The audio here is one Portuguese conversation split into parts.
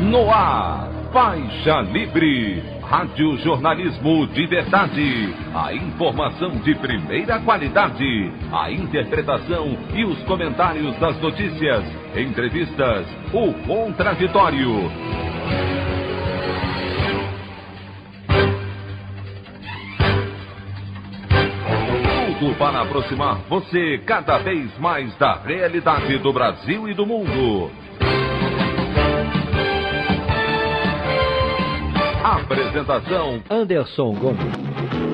No ar, Faixa Livre, rádio jornalismo de verdade, a informação de primeira qualidade, a interpretação e os comentários das notícias, entrevistas, o contraditório. Tudo para aproximar você cada vez mais da realidade do Brasil e do mundo. Apresentação: Anderson Gomes.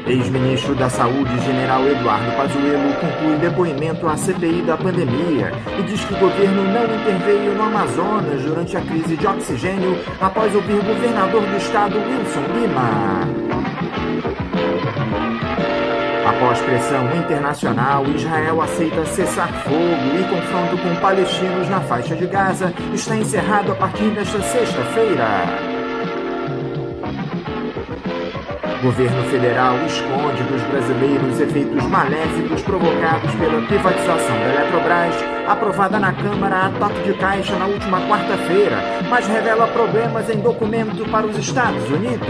Ex-ministro da Saúde, general Eduardo Pazuello, conclui depoimento à CPI da pandemia e diz que o governo não interveio no Amazonas durante a crise de oxigênio após ouvir o governador do estado, Wilson Lima. Após pressão internacional, Israel aceita cessar fogo e confronto com palestinos na faixa de Gaza está encerrado a partir desta sexta-feira. O governo federal esconde dos brasileiros efeitos maléficos provocados pela privatização da Eletrobras, aprovada na Câmara a toque de caixa na última quarta-feira, mas revela problemas em documento para os Estados Unidos.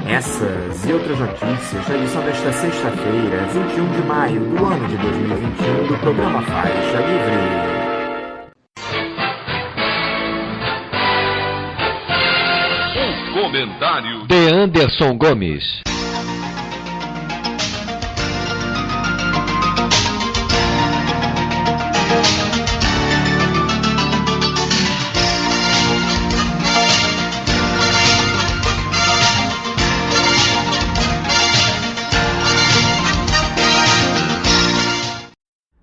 Essas e outras notícias na edição desta sexta-feira, 21 de maio do ano de 2021, do programa Faixa Livre. Comentário de Anderson Gomes.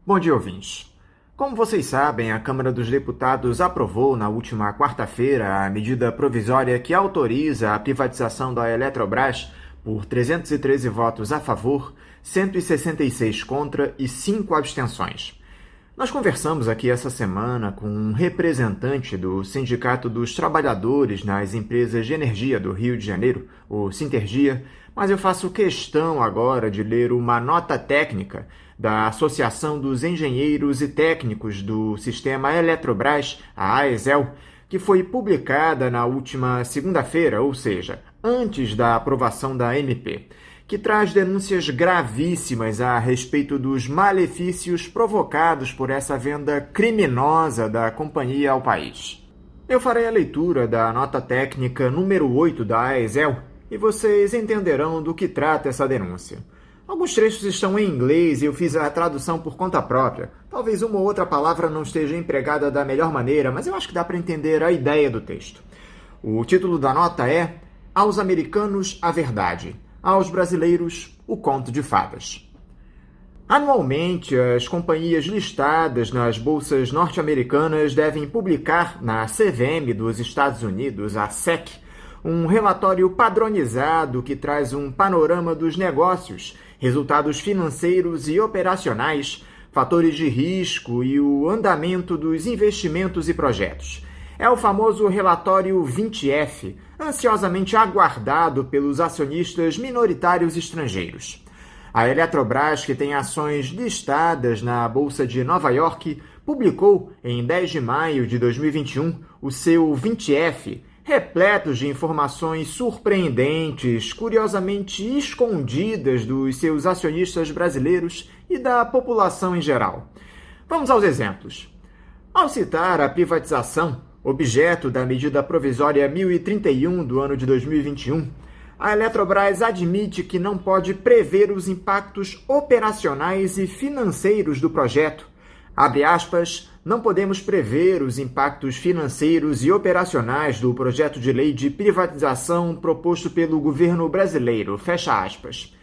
Bom dia, ouvintes. Como vocês sabem, a Câmara dos Deputados aprovou na última quarta-feira a medida provisória que autoriza a privatização da Eletrobras por 313 votos a favor, 166 contra e 5 abstenções. Nós conversamos aqui essa semana com um representante do Sindicato dos Trabalhadores nas Empresas de Energia do Rio de Janeiro, o Sintergia, mas eu faço questão agora de ler uma nota técnica da Associação dos Engenheiros e Técnicos do Sistema Eletrobras, a AESEL, que foi publicada na última segunda-feira, ou seja, antes da aprovação da MP, que traz denúncias gravíssimas a respeito dos malefícios provocados por essa venda criminosa da companhia ao país. Eu farei a leitura da nota técnica número 8 da AESEL e vocês entenderão do que trata essa denúncia. Alguns trechos estão em inglês e eu fiz a tradução por conta própria. Talvez uma ou outra palavra não esteja empregada da melhor maneira, mas eu acho que dá para entender a ideia do texto. O título da nota é Aos Americanos, a Verdade. Aos Brasileiros, o Conto de Fadas. Anualmente, as companhias listadas nas bolsas norte-americanas devem publicar na CVM dos Estados Unidos, a SEC, um relatório padronizado que traz um panorama dos negócios, resultados financeiros e operacionais, fatores de risco e o andamento dos investimentos e projetos. É o famoso relatório 20F, ansiosamente aguardado pelos acionistas minoritários estrangeiros. A Eletrobras, que tem ações listadas na Bolsa de Nova York, publicou, em 10 de maio de 2021, o seu 20F, repletos de informações surpreendentes, curiosamente escondidas dos seus acionistas brasileiros e da população em geral. Vamos aos exemplos. Ao citar a privatização, objeto da medida provisória 1031 do ano de 2021, a Eletrobras admite que não pode prever os impactos operacionais e financeiros do projeto. Abre aspas, não podemos prever os impactos financeiros e operacionais do projeto de lei de privatização proposto pelo governo brasileiro, fecha aspas.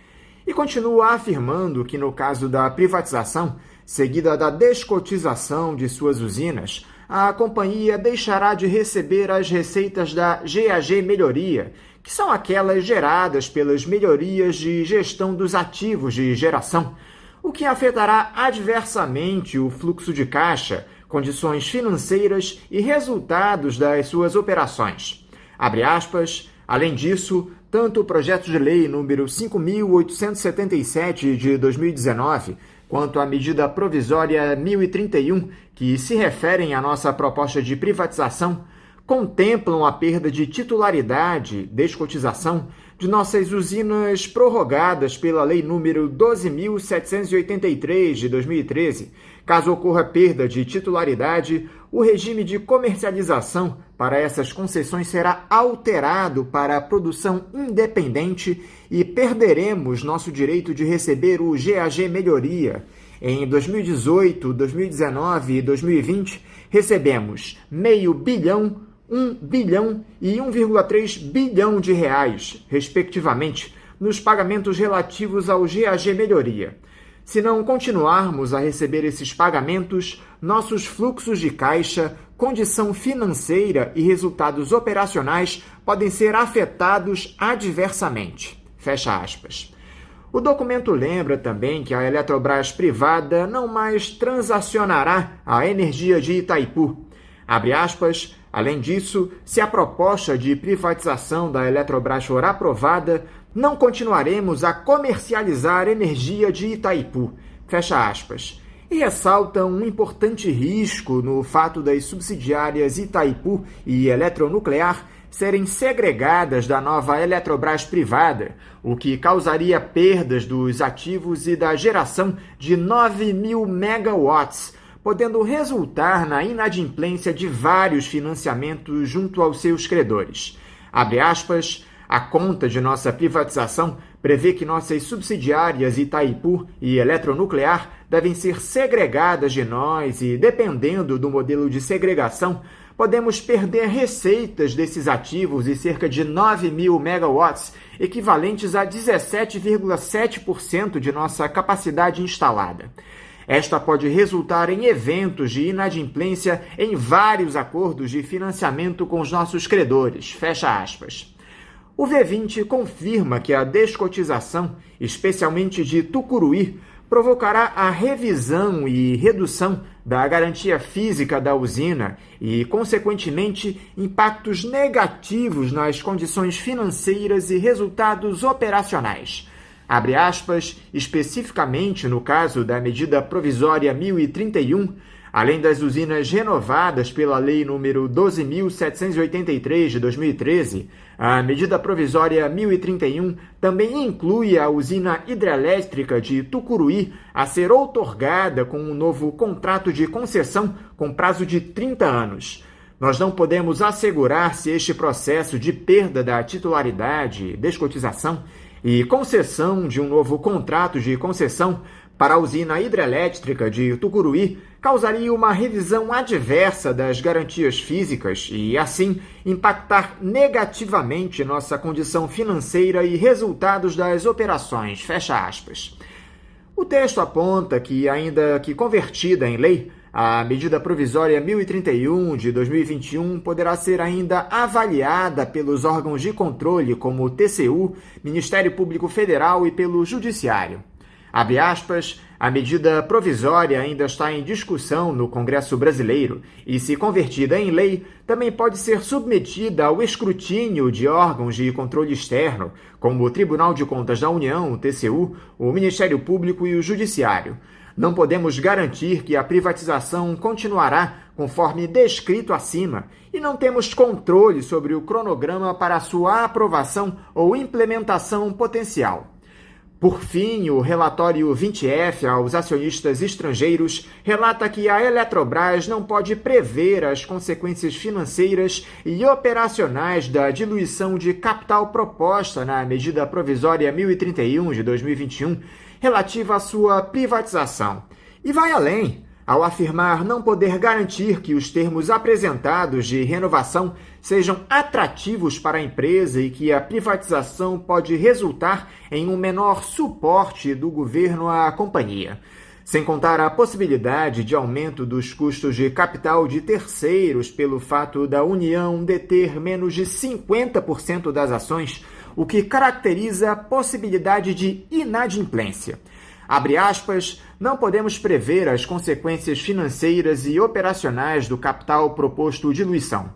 E continua afirmando que no caso da privatização, seguida da descotização de suas usinas, a companhia deixará de receber as receitas da GAG Melhoria, que são aquelas geradas pelas melhorias de gestão dos ativos de geração, o que afetará adversamente o fluxo de caixa, condições financeiras e resultados das suas operações. Abre aspas, além disso, tanto o projeto de lei número 5.877 de 2019, quanto à medida provisória 1031, que se referem à nossa proposta de privatização, contemplam a perda de titularidade, descotização, de nossas usinas prorrogadas pela Lei nº 12.783, de 2013. Caso ocorra perda de titularidade, o regime de comercialização para essas concessões será alterado para a produção independente e perderemos nosso direito de receber o GAG Melhoria. Em 2018, 2019 e 2020, recebemos R$500 bilhão, 1 bilhão e 1,3 bilhão de reais, respectivamente, nos pagamentos relativos ao GAG Melhoria. Se não continuarmos a receber esses pagamentos, nossos fluxos de caixa, condição financeira e resultados operacionais podem ser afetados adversamente. Fecha aspas. O documento lembra também que a Eletrobras privada não mais transacionará a energia de Itaipu. Abre aspas. Além disso, se a proposta de privatização da Eletrobras for aprovada, não continuaremos a comercializar energia de Itaipu. Fecha aspas. E ressalta um importante risco no fato das subsidiárias Itaipu e Eletronuclear serem segregadas da nova Eletrobras privada, o que causaria perdas dos ativos e da geração de 9.000 megawatts, podendo resultar na inadimplência de vários financiamentos junto aos seus credores. Abre aspas, a conta de nossa privatização prevê que nossas subsidiárias Itaipu e Eletronuclear devem ser segregadas de nós e, dependendo do modelo de segregação, podemos perder receitas desses ativos e cerca de 9.000 megawatts, equivalentes a 17,7% de nossa capacidade instalada. Esta pode resultar em eventos de inadimplência em vários acordos de financiamento com os nossos credores. Fecha aspas. O V20 confirma que a descotização, especialmente de Tucuruí, provocará a revisão e redução da garantia física da usina e, consequentemente, impactos negativos nas condições financeiras e resultados operacionais. Abre aspas, especificamente no caso da medida provisória 1031, além das usinas renovadas pela Lei nº 12.783 de 2013, a medida provisória 1031 também inclui a usina hidrelétrica de Tucuruí a ser outorgada com um novo contrato de concessão com prazo de 30 anos. Nós não podemos assegurar se este processo de perda da titularidade, descotização e concessão de um novo contrato de concessão para a usina hidrelétrica de Tucuruí causaria uma revisão adversa das garantias físicas e, assim, impactar negativamente nossa condição financeira e resultados das operações. Fecha aspas. O texto aponta que, ainda que convertida em lei, a medida provisória 1031 de 2021 poderá ser ainda avaliada pelos órgãos de controle como o TCU, Ministério Público Federal e pelo Judiciário. Abre aspas, a medida provisória ainda está em discussão no Congresso Brasileiro e, se convertida em lei, também pode ser submetida ao escrutínio de órgãos de controle externo, como o Tribunal de Contas da União, o TCU, o Ministério Público e o Judiciário. Não podemos garantir que a privatização continuará conforme descrito acima e não temos controle sobre o cronograma para sua aprovação ou implementação potencial. Por fim, o relatório 20F aos acionistas estrangeiros relata que a Eletrobras não pode prever as consequências financeiras e operacionais da diluição de capital proposta na medida provisória 1031 de 2021, relativa à sua privatização. E vai além, ao afirmar não poder garantir que os termos apresentados de renovação sejam atrativos para a empresa e que a privatização pode resultar em um menor suporte do governo à companhia. Sem contar a possibilidade de aumento dos custos de capital de terceiros pelo fato da União deter menos de 50% das ações, o que caracteriza a possibilidade de inadimplência. Abre aspas, não podemos prever as consequências financeiras e operacionais do capital proposto diluição.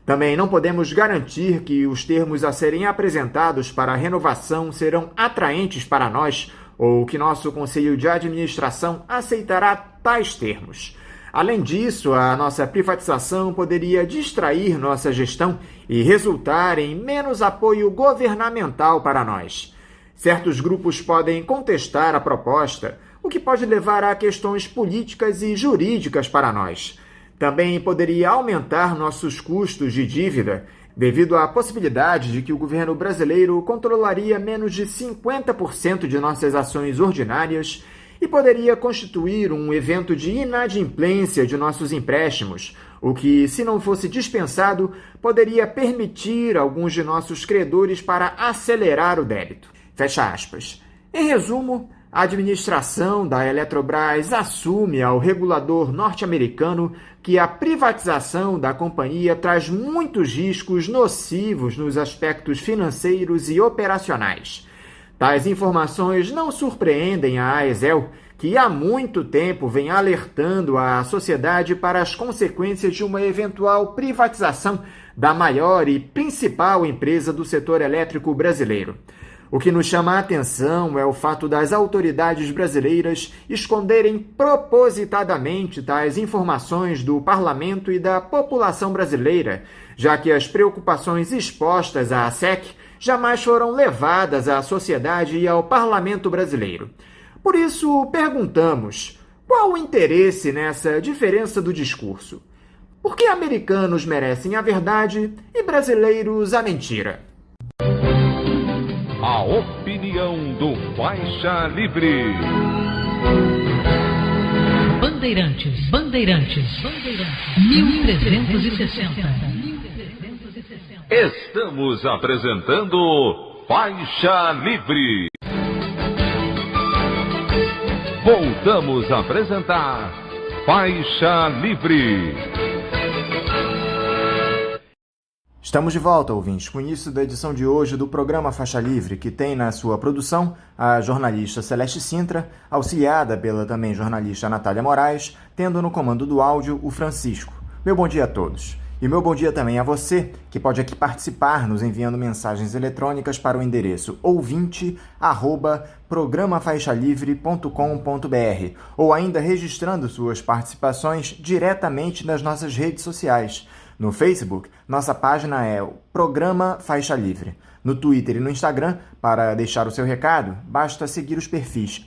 Também não podemos garantir que os termos a serem apresentados para a renovação serão atraentes para nós ou que nosso conselho de administração aceitará tais termos. Além disso, a nossa privatização poderia distrair nossa gestão e resultar em menos apoio governamental para nós. Certos grupos podem contestar a proposta, o que pode levar a questões políticas e jurídicas para nós. Também poderia aumentar nossos custos de dívida, devido à possibilidade de que o governo brasileiro controlaria menos de 50% de nossas ações ordinárias e poderia constituir um evento de inadimplência de nossos empréstimos, o que, se não fosse dispensado, poderia permitir alguns de nossos credores para acelerar o débito. Fecha aspas. Em resumo, a administração da Eletrobras assume ao regulador norte-americano que a privatização da companhia traz muitos riscos nocivos nos aspectos financeiros e operacionais. Tais informações não surpreendem a AESEL, que há muito tempo vem alertando a sociedade para as consequências de uma eventual privatização da maior e principal empresa do setor elétrico brasileiro. O que nos chama a atenção é o fato das autoridades brasileiras esconderem propositadamente tais informações do parlamento e da população brasileira, já que as preocupações expostas à ASEC jamais foram levadas à sociedade e ao parlamento brasileiro. Por isso, perguntamos, qual o interesse nessa diferença do discurso? Por que americanos merecem a verdade e brasileiros a mentira? A opinião do Faixa Livre. Bandeirantes, 1360. Estamos apresentando Faixa Livre. Voltamos a apresentar Faixa Livre. Estamos de volta, ouvintes, com o início da edição de hoje do programa Faixa Livre, que tem na sua produção a jornalista Celeste Sintra, auxiliada pela também jornalista Natália Moraes, tendo no comando do áudio o Francisco. Meu bom dia a todos. E meu bom dia também a você, que pode aqui participar nos enviando mensagens eletrônicas para o endereço ouvinte@programafaixalivre.com.br ou ainda registrando suas participações diretamente nas nossas redes sociais. No Facebook, nossa página é o Programa Faixa Livre. No Twitter e no Instagram, para deixar o seu recado, basta seguir os perfis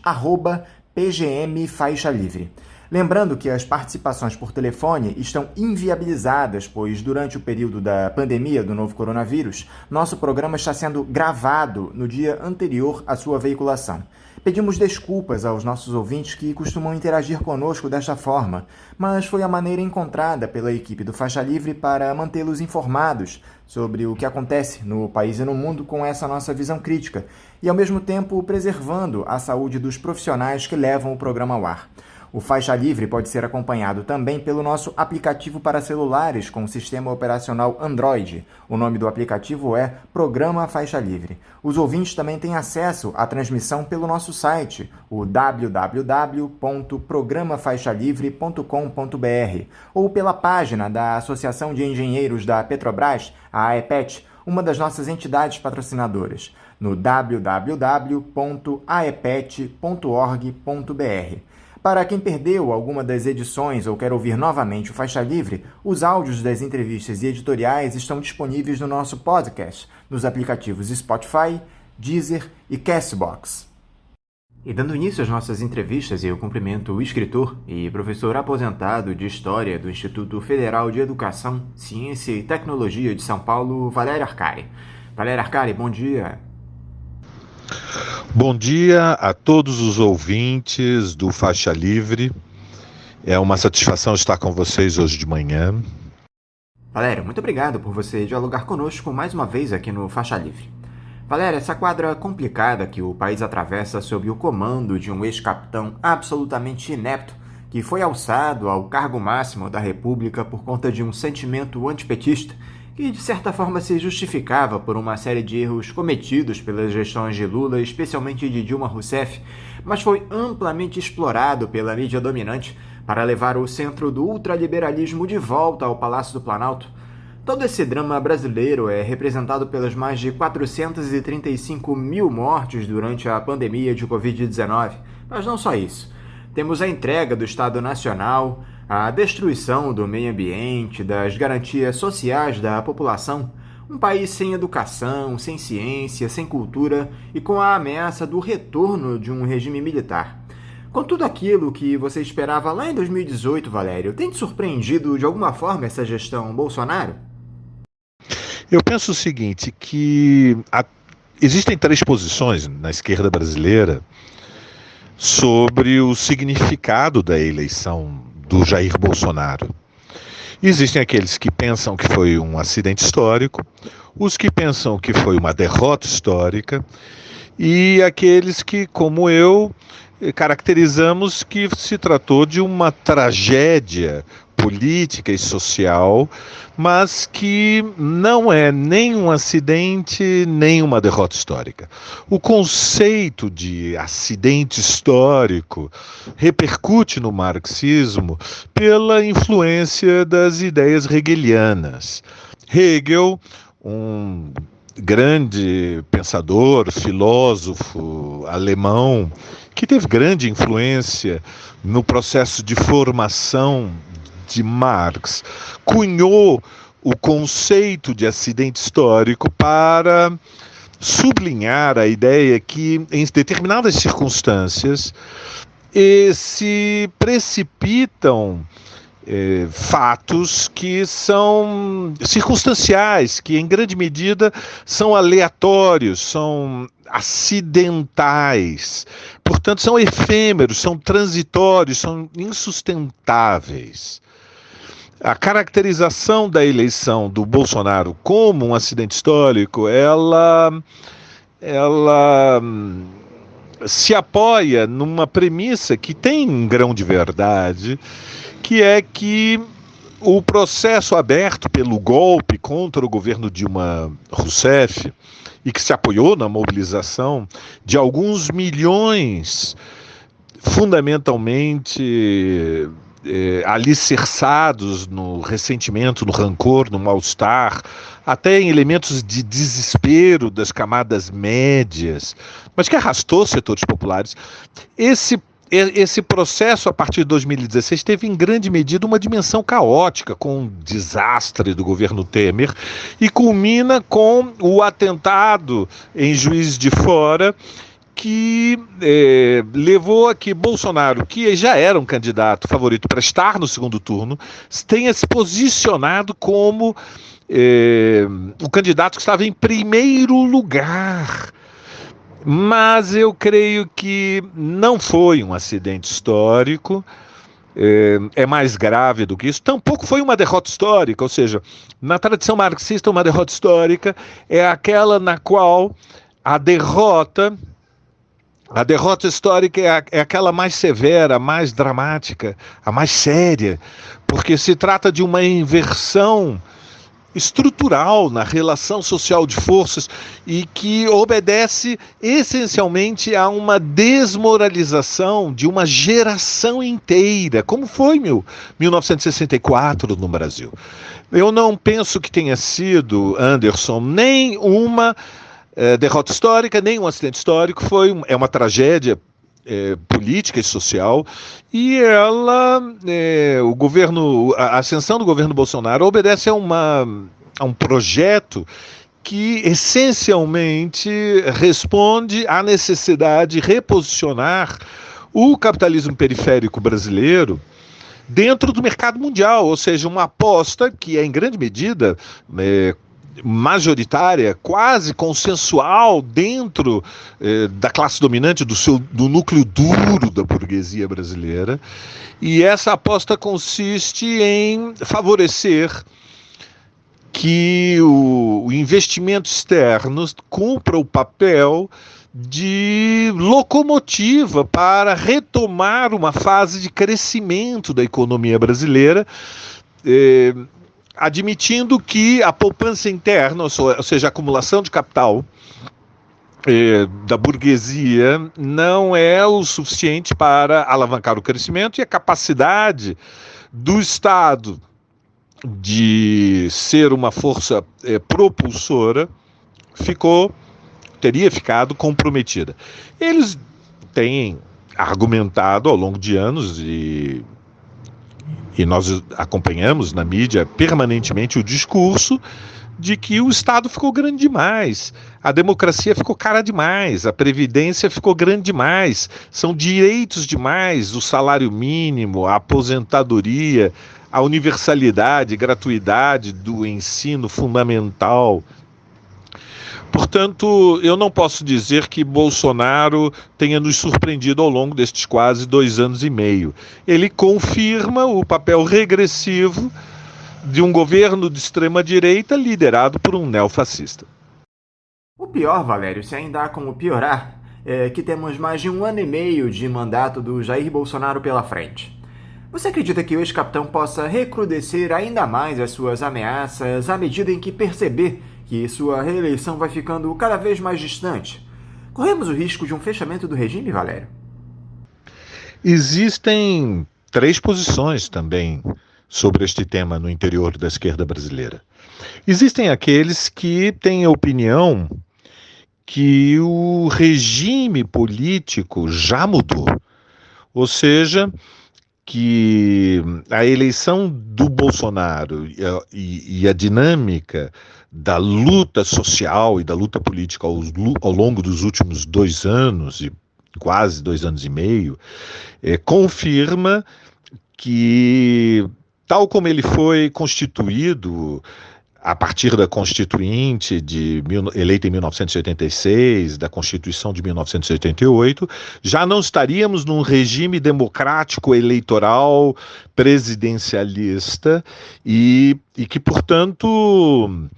@PGM Faixa Livre. Lembrando que as participações por telefone estão inviabilizadas, pois durante o período da pandemia do novo coronavírus, nosso programa está sendo gravado no dia anterior à sua veiculação. Pedimos desculpas aos nossos ouvintes que costumam interagir conosco desta forma, mas foi a maneira encontrada pela equipe do Faixa Livre para mantê-los informados sobre o que acontece no país e no mundo com essa nossa visão crítica e, ao mesmo tempo, preservando a saúde dos profissionais que levam o programa ao ar. O Faixa Livre pode ser acompanhado também pelo nosso aplicativo para celulares com sistema operacional Android. O nome do aplicativo é Programa Faixa Livre. Os ouvintes também têm acesso à transmissão pelo nosso site, o www.programafaixalivre.com.br, ou pela página da Associação de Engenheiros da Petrobras, a AEPET, uma das nossas entidades patrocinadoras, no www.aepet.org.br. Para quem perdeu alguma das edições ou quer ouvir novamente o Faixa Livre, os áudios das entrevistas e editoriais estão disponíveis no nosso podcast, nos aplicativos Spotify, Deezer e Castbox. E dando início às nossas entrevistas, eu cumprimento o escritor e professor aposentado de História do Instituto Federal de Educação, Ciência e Tecnologia de São Paulo, Valério Arcari. Valério Arcari, bom dia. Bom dia a todos os ouvintes do Faixa Livre. É uma satisfação estar com vocês hoje de manhã. Valério, muito obrigado por você dialogar conosco mais uma vez aqui no Faixa Livre. Valério, essa quadra complicada que o país atravessa sob o comando de um ex-capitão absolutamente inepto que foi alçado ao cargo máximo da República por conta de um sentimento antipetista que, de certa forma, se justificava por uma série de erros cometidos pelas gestões de Lula, especialmente de Dilma Rousseff, mas foi amplamente explorado pela mídia dominante para levar o centro do ultraliberalismo de volta ao Palácio do Planalto. Todo esse drama brasileiro é representado pelas mais de 435 mil mortes durante a pandemia de Covid-19. Mas não só isso. Temos a entrega do Estado Nacional, a destruição do meio ambiente, das garantias sociais da população, um país sem educação, sem ciência, sem cultura e com a ameaça do retorno de um regime militar. Com tudo aquilo que você esperava lá em 2018, Valério, tem te surpreendido de alguma forma essa gestão Bolsonaro? Eu penso o seguinte, que existem três posições na esquerda brasileira sobre o significado da eleição do Jair Bolsonaro. Existem aqueles que pensam que foi um acidente histórico, os que pensam que foi uma derrota histórica e aqueles que, como eu, caracterizamos que se tratou de uma tragédia política e social, mas que não é nem um acidente, nem uma derrota histórica. O conceito de acidente histórico repercute no marxismo pela influência das ideias hegelianas. Hegel, um grande pensador, filósofo alemão, que teve grande influência no processo de formação de Marx, cunhou o conceito de acidente histórico para sublinhar a ideia que, em determinadas circunstâncias, se precipitam fatos que são circunstanciais, que em grande medida são aleatórios, são acidentais, portanto são efêmeros, são transitórios, são insustentáveis. A caracterização da eleição do Bolsonaro como um acidente histórico, ela se apoia numa premissa que tem um grão de verdade, que é que o processo aberto pelo golpe contra o governo Dilma Rousseff, e que se apoiou na mobilização de alguns milhões, fundamentalmente alicerçados no ressentimento, no rancor, no mal-estar, até em elementos de desespero das camadas médias, mas que arrastou setores populares. Esse processo, a partir de 2016, teve em grande medida uma dimensão caótica, com o desastre do governo Temer, e culmina com o atentado em Juiz de Fora, que levou a que Bolsonaro, que já era um candidato favorito para estar no segundo turno, tenha se posicionado como o candidato que estava em primeiro lugar. Mas eu creio que não foi um acidente histórico, é mais grave do que isso. Tampouco foi uma derrota histórica, ou seja, na tradição marxista, uma derrota histórica é aquela na qual a derrota histórica é aquela mais severa, mais dramática, a mais séria, porque se trata de uma inversão estrutural na relação social de forças e que obedece essencialmente a uma desmoralização de uma geração inteira, como foi 1964 no Brasil. Eu não penso que tenha sido, Anderson, nem uma derrota histórica, nem um acidente histórico, é uma tragédia política e social, e a ascensão do governo Bolsonaro obedece a um projeto que essencialmente responde à necessidade de reposicionar o capitalismo periférico brasileiro dentro do mercado mundial, ou seja, uma aposta que é em grande medida majoritária, quase consensual dentro da classe dominante, do núcleo duro da burguesia brasileira, e essa aposta consiste em favorecer que o investimento externo cumpra o papel de locomotiva para retomar uma fase de crescimento da economia brasileira, admitindo que a poupança interna, ou seja, a acumulação de capital da burguesia não é o suficiente para alavancar o crescimento, e a capacidade do Estado de ser uma força propulsora teria ficado comprometida. Eles têm argumentado ao longo de anos e nós acompanhamos na mídia permanentemente o discurso de que o Estado ficou grande demais, a democracia ficou cara demais, a previdência ficou grande demais, são direitos demais, o salário mínimo, a aposentadoria, a universalidade, gratuidade do ensino fundamental. Portanto, eu não posso dizer que Bolsonaro tenha nos surpreendido ao longo destes quase 2 anos e meio. Ele confirma o papel regressivo de um governo de extrema-direita liderado por um neofascista. O pior, Valério, se ainda há como piorar, é que temos mais de 1 ano e meio de mandato do Jair Bolsonaro pela frente. Você acredita que o ex-capitão possa recrudescer ainda mais as suas ameaças à medida em que perceber que sua reeleição vai ficando cada vez mais distante? Corremos o risco de um fechamento do regime, Valério? Existem 3 posições também sobre este tema no interior da esquerda brasileira. Existem aqueles que têm a opinião que o regime político já mudou, ou seja, que a eleição do Bolsonaro e a dinâmica da luta social e da luta política ao longo dos últimos 2 anos, e quase 2 anos e meio, confirma que, tal como ele foi constituído a partir da Constituinte eleita em 1986, da Constituição de 1988, já não estaríamos num regime democrático eleitoral presidencialista e que, portanto,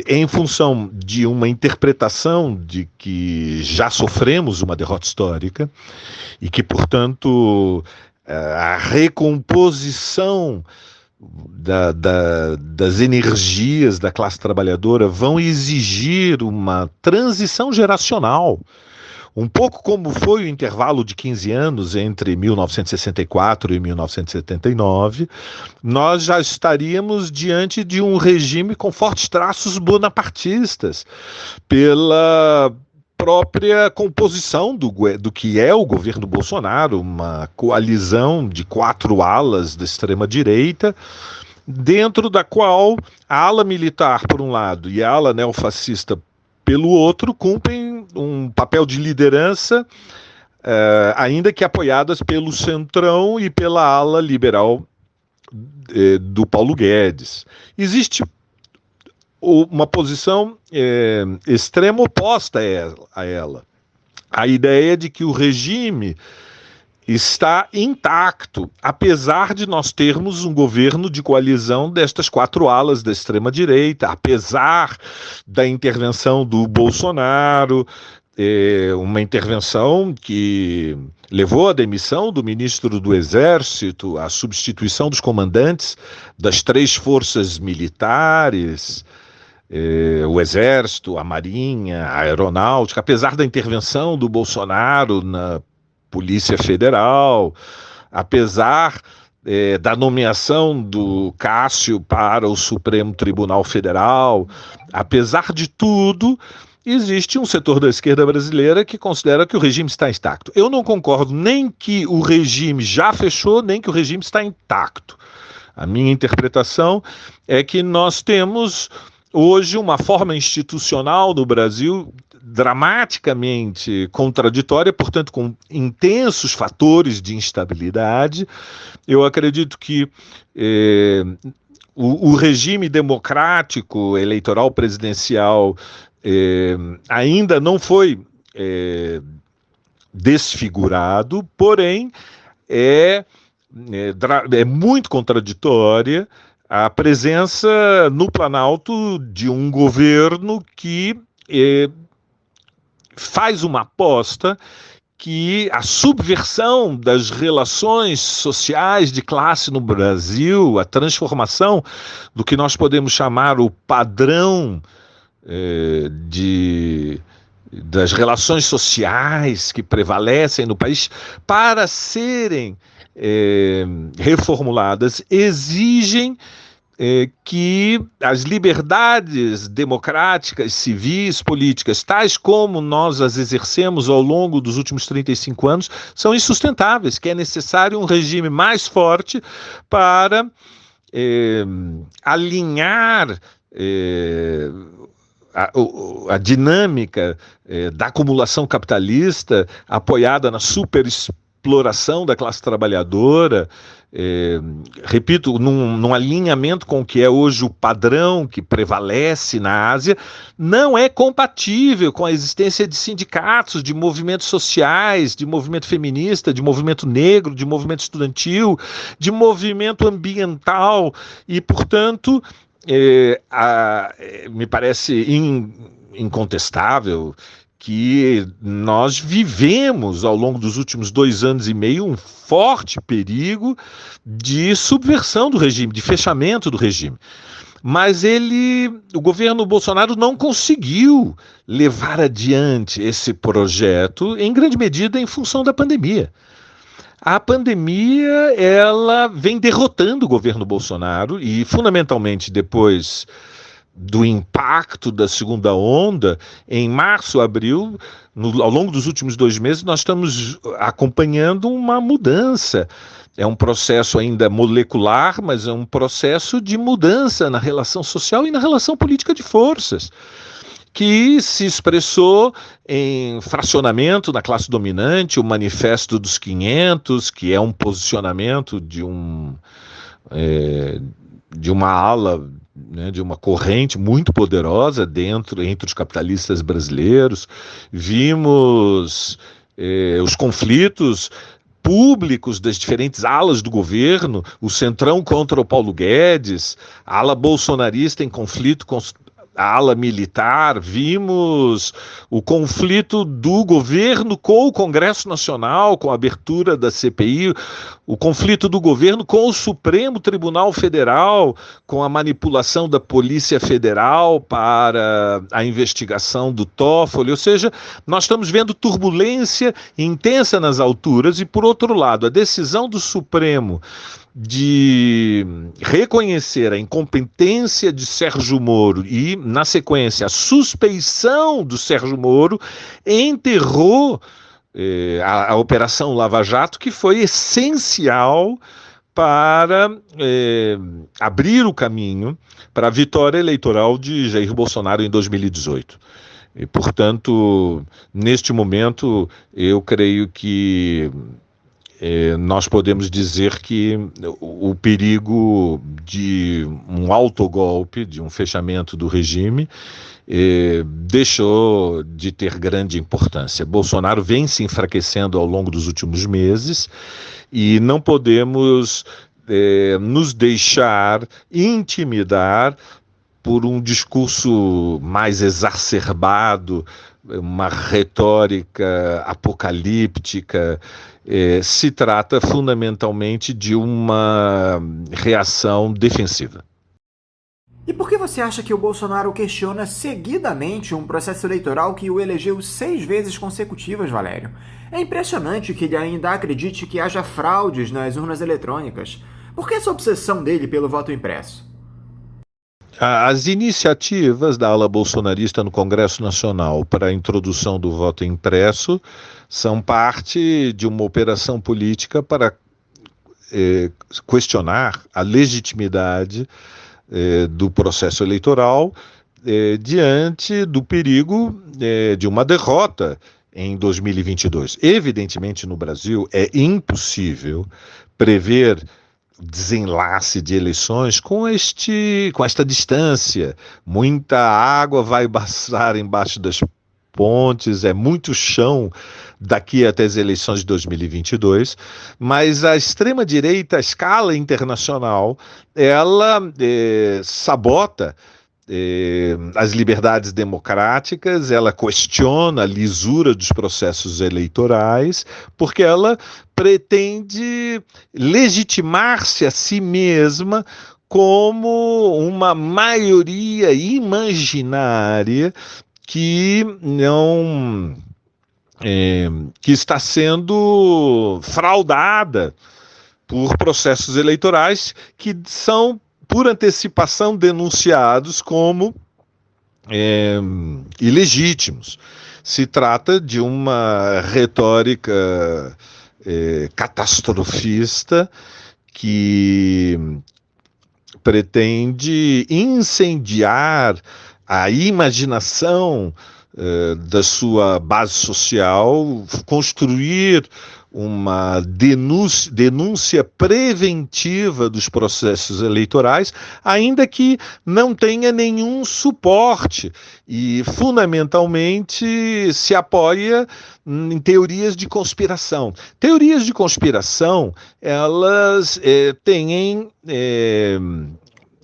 em função de uma interpretação de que já sofremos uma derrota histórica e que, portanto, a recomposição das energias da classe trabalhadora vão exigir uma transição geracional, um pouco como foi o intervalo de 15 anos entre 1964 e 1979, nós já estaríamos diante de um regime com fortes traços bonapartistas, pela própria composição do que é o governo Bolsonaro, uma coalizão de 4 alas da extrema-direita, dentro da qual a ala militar, por um lado, e a ala neofascista, pelo outro, cumprem um papel de liderança, ainda que apoiadas pelo Centrão e pela ala liberal do Paulo Guedes. Existe uma posição extrema oposta a ela. A ideia de que o regime está intacto, apesar de nós termos um governo de coalizão destas 4 alas da extrema-direita, apesar da intervenção do Bolsonaro, uma intervenção que levou à demissão do ministro do Exército, à substituição dos comandantes das 3 forças militares, o Exército, a Marinha, a Aeronáutica, apesar da intervenção do Bolsonaro na Polícia Federal, apesar da nomeação do Cássio para o Supremo Tribunal Federal, apesar de tudo, existe um setor da esquerda brasileira que considera que o regime está intacto. Eu não concordo nem que o regime já fechou, nem que o regime está intacto. A minha interpretação é que nós temos hoje uma forma institucional no Brasil dramaticamente contraditória, portanto com intensos fatores de instabilidade. Eu acredito que o regime democrático eleitoral presidencial ainda não foi desfigurado, porém é muito contraditória a presença no Planalto de um governo que faz uma aposta que a subversão das relações sociais de classe no Brasil, a transformação do que nós podemos chamar o padrão das relações sociais que prevalecem no país, para serem reformuladas, exigem que as liberdades democráticas, civis, políticas, tais como nós as exercemos ao longo dos últimos 35 anos, são insustentáveis, que é necessário um regime mais forte para alinhar a dinâmica da acumulação capitalista apoiada na superexploração da classe trabalhadora, repito, num alinhamento com o que é hoje o padrão que prevalece na Ásia, não é compatível com a existência de sindicatos, de movimentos sociais, de movimento feminista, de movimento negro, de movimento estudantil, de movimento ambiental e, portanto, me parece incontestável que nós vivemos ao longo dos últimos 2 anos e meio um forte perigo de subversão do regime, de fechamento do regime. Mas o governo Bolsonaro não conseguiu levar adiante esse projeto, em grande medida em função da pandemia. A pandemia, ela vem derrotando o governo Bolsonaro e, fundamentalmente, depois do impacto da segunda onda, em março, abril, ao longo dos últimos 2 meses, nós estamos acompanhando uma mudança. É um processo ainda molecular, mas é um processo de mudança na relação social e na relação política de forças, que se expressou em fracionamento na classe dominante, o Manifesto dos 500, que é um posicionamento de uma ala, né, de uma corrente muito poderosa entre os capitalistas brasileiros. Vimos os conflitos públicos das diferentes alas do governo, o Centrão contra o Paulo Guedes, a ala bolsonarista em conflito com a ala militar, vimos o conflito do governo com o Congresso Nacional, com a abertura da CPI, o conflito do governo com o Supremo Tribunal Federal, com a manipulação da Polícia Federal para a investigação do Toffoli, ou seja, nós estamos vendo turbulência intensa nas alturas e, por outro lado, a decisão do Supremo de reconhecer a incompetência de Sérgio Moro e, na sequência, a suspeição do Sérgio Moro enterrou a Operação Lava Jato, que foi essencial para abrir o caminho para a vitória eleitoral de Jair Bolsonaro em 2018. E, portanto, neste momento, eu creio que nós podemos dizer que o perigo de um autogolpe, de um fechamento do regime, deixou de ter grande importância. Bolsonaro vem se enfraquecendo ao longo dos últimos meses e não podemos nos deixar intimidar por um discurso mais exacerbado, uma retórica apocalíptica. Se trata fundamentalmente de uma reação defensiva. E por que você acha que o Bolsonaro questiona seguidamente um processo eleitoral que o elegeu 6 vezes consecutivas, Valério? É impressionante que ele ainda acredite que haja fraudes nas urnas eletrônicas. Por que essa obsessão dele pelo voto impresso? As iniciativas da ala bolsonarista no Congresso Nacional para a introdução do voto impresso são parte de uma operação política para questionar a legitimidade do processo eleitoral diante do perigo de uma derrota em 2022. Evidentemente, no Brasil, é impossível prever desenlace de eleições com esta distância. Muita água vai passar embaixo das pontes, é muito chão daqui até as eleições de 2022, mas a extrema-direita, a escala internacional, ela sabota as liberdades democráticas, ela questiona a lisura dos processos eleitorais, porque ela pretende legitimar-se a si mesma como uma maioria imaginária que não que está sendo fraudada por processos eleitorais que são por antecipação, denunciados como ilegítimos. Se trata de uma retórica catastrofista que pretende incendiar a imaginação da sua base social, construir uma denúncia preventiva dos processos eleitorais, ainda que não tenha nenhum suporte e, fundamentalmente, se apoia em teorias de conspiração. Teorias de conspiração, elas têm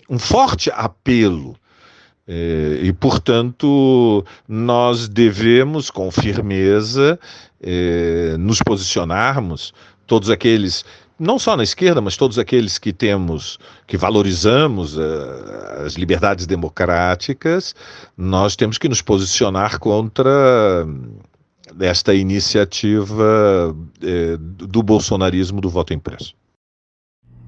um forte apelo. E, portanto, nós devemos, com firmeza, nos posicionarmos, todos aqueles, não só na esquerda, mas todos aqueles que valorizamos as liberdades democráticas, nós temos que nos posicionar contra esta iniciativa do bolsonarismo do voto impresso.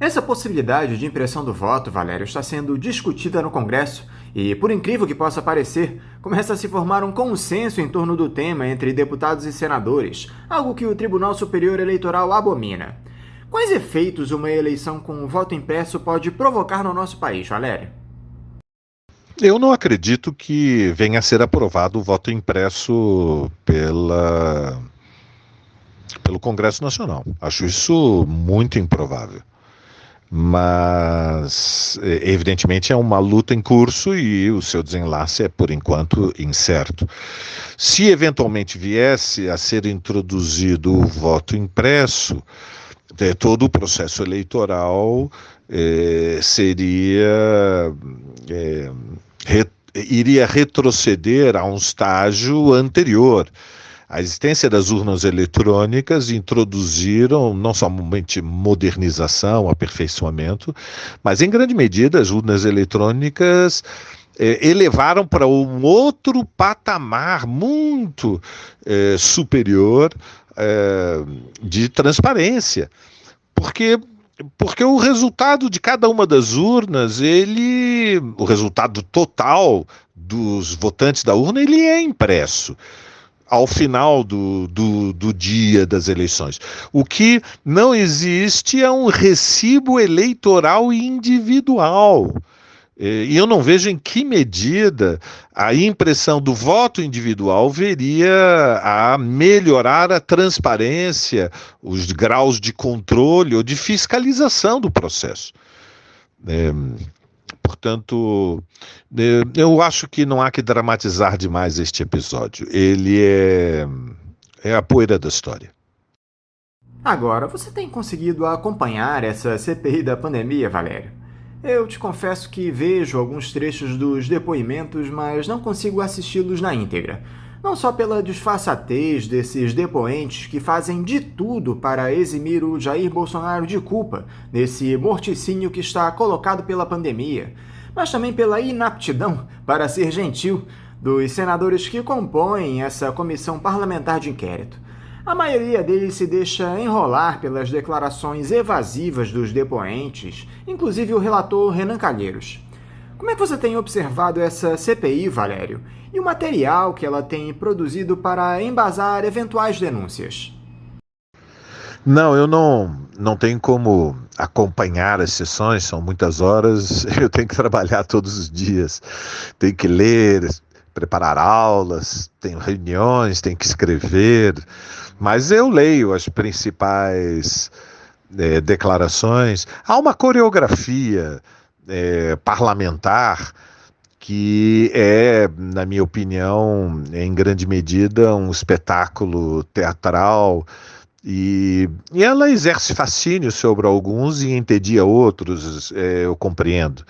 Essa possibilidade de impressão do voto, Valério, está sendo discutida no Congresso e, por incrível que possa parecer, começa a se formar um consenso em torno do tema entre deputados e senadores, algo que o Tribunal Superior Eleitoral abomina. Quais efeitos uma eleição com voto impresso pode provocar no nosso país, Valério? Eu não acredito que venha a ser aprovado o voto impresso pelo Congresso Nacional. Acho isso muito improvável. Mas, evidentemente, é uma luta em curso e o seu desenlace é, por enquanto, incerto. Se eventualmente viesse a ser introduzido o voto impresso, todo o processo eleitoral iria retroceder a um estágio anterior. A existência das urnas eletrônicas introduziram não somente modernização, aperfeiçoamento, mas em grande medida as urnas eletrônicas elevaram para um outro patamar muito superior de transparência. Porque o resultado de cada uma das urnas, o resultado total dos votantes da urna, ele é impresso ao final do dia das eleições. O que não existe é um recibo eleitoral individual. E eu não vejo em que medida a impressão do voto individual veria a melhorar a transparência, os graus de controle ou de fiscalização do processo. Portanto, eu acho que não há que dramatizar demais este episódio. Ele é a poeira da história. Agora, você tem conseguido acompanhar essa CPI da pandemia, Valério? Eu te confesso que vejo alguns trechos dos depoimentos, mas não consigo assisti-los na íntegra. Não só pela disfarçatez desses depoentes que fazem de tudo para eximir o Jair Bolsonaro de culpa nesse morticínio que está colocado pela pandemia, mas também pela inaptidão, para ser gentil, dos senadores que compõem essa comissão parlamentar de inquérito. A maioria deles se deixa enrolar pelas declarações evasivas dos depoentes, inclusive o relator Renan Calheiros. Como é que você tem observado essa CPI, Valério, e o material que ela tem produzido para embasar eventuais denúncias? Não, eu não tenho como acompanhar as sessões, são muitas horas, eu tenho que trabalhar todos os dias, tenho que ler, preparar aulas, tenho reuniões, tenho que escrever, mas eu leio as principais declarações. Há uma coreografia parlamentar que é, na minha opinião, em grande medida um espetáculo teatral, e ela exerce fascínio sobre alguns e entedia outros, eu compreendo.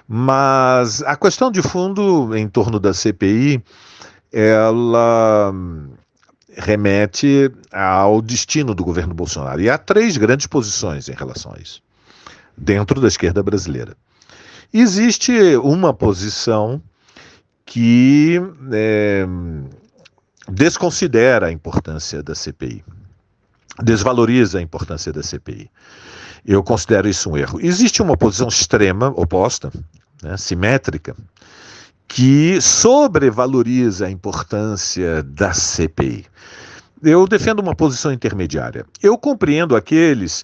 Mas a questão de fundo em torno da CPI, ela remete ao destino do governo Bolsonaro. E há três grandes posições em relação a isso, dentro da esquerda brasileira. Existe uma posição que desconsidera a importância da CPI, desvaloriza a importância da CPI. Eu considero isso um erro. Existe uma posição extrema, oposta, né, simétrica, que sobrevaloriza a importância da CPI. Eu defendo uma posição intermediária. Eu compreendo aqueles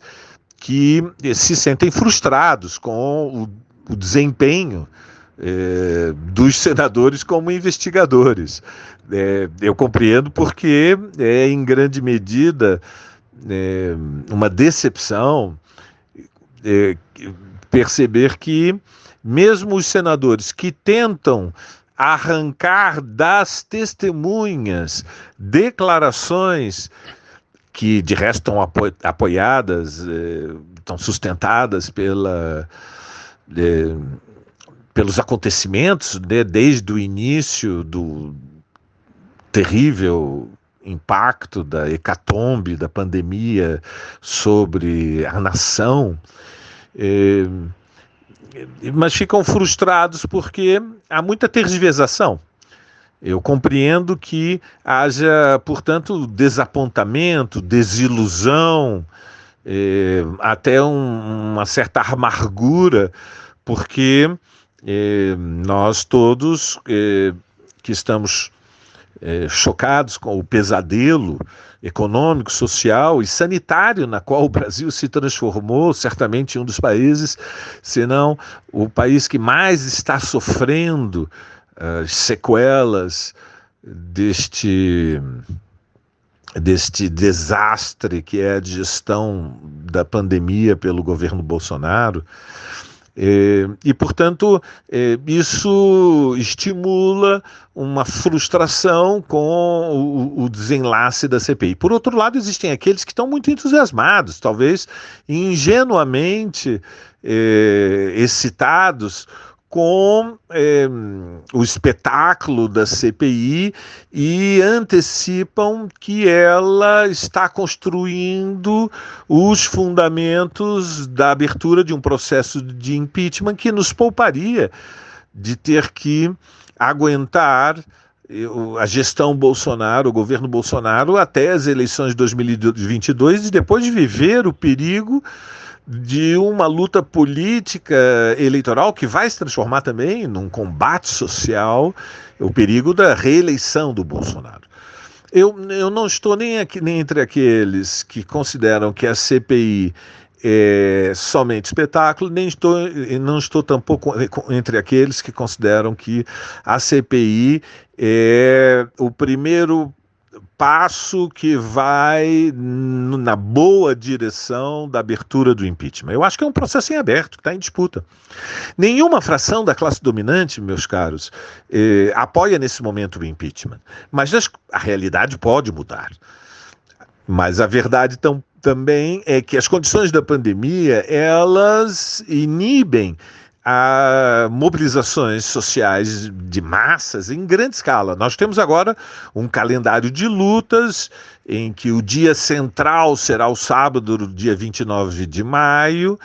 que se sentem frustrados com o desempenho dos senadores como investigadores. Eu compreendo porque é, em grande medida, uma decepção perceber que mesmo os senadores que tentam arrancar das testemunhas declarações que de resto estão apoiadas, estão sustentadas pelos acontecimentos, né, desde o início do terrível impacto da hecatombe, da pandemia sobre a nação, mas ficam frustrados porque há muita tergiversação. Eu compreendo que haja, portanto, desapontamento, desilusão, até uma certa amargura, porque nós todos que estamos chocados com o pesadelo econômico, social e sanitário na qual o Brasil se transformou, certamente um dos países, se não o país que mais está sofrendo as sequelas deste desastre que é a gestão da pandemia pelo governo Bolsonaro. E, portanto, isso estimula uma frustração com o desenlace da CPI. Por outro lado, existem aqueles que estão muito entusiasmados, talvez ingenuamente excitados com o espetáculo da CPI e antecipam que ela está construindo os fundamentos da abertura de um processo de impeachment que nos pouparia de ter que aguentar a gestão Bolsonaro, o governo Bolsonaro, até as eleições de 2022 e depois de viver o perigo de uma luta política eleitoral que vai se transformar também num combate social, o perigo da reeleição do Bolsonaro. Eu não estou nem entre aqueles que consideram que a CPI é somente espetáculo, não estou tampouco entre aqueles que consideram que a CPI é o primeiro passo que vai na boa direção da abertura do impeachment. Eu acho que é um processo em aberto, que está em disputa. Nenhuma fração da classe dominante, meus caros, apoia nesse momento o impeachment. Mas a realidade pode mudar. Mas a verdade também é que as condições da pandemia, elas inibem a mobilizações sociais de massas em grande escala. Nós temos agora um calendário de lutas em que o dia central será o sábado, dia 29 de maio,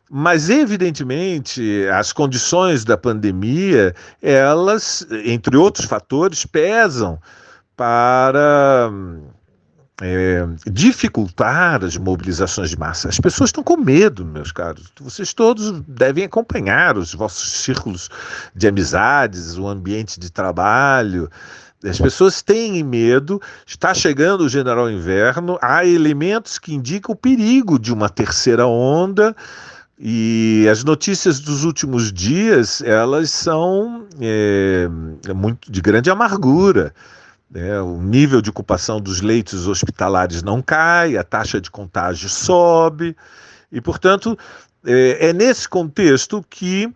mas evidentemente as condições da pandemia, elas, entre outros fatores, pesam para dificultar as mobilizações de massa. As pessoas estão com medo, meus caros. Vocês todos devem acompanhar os vossos círculos de amizades, o ambiente de trabalho. As pessoas têm medo, está chegando o general inverno, há elementos que indicam o perigo de uma terceira onda, e as notícias dos últimos dias, elas são muito de grande amargura. O nível de ocupação dos leitos hospitalares não cai, a taxa de contágio sobe, e, portanto, é nesse contexto que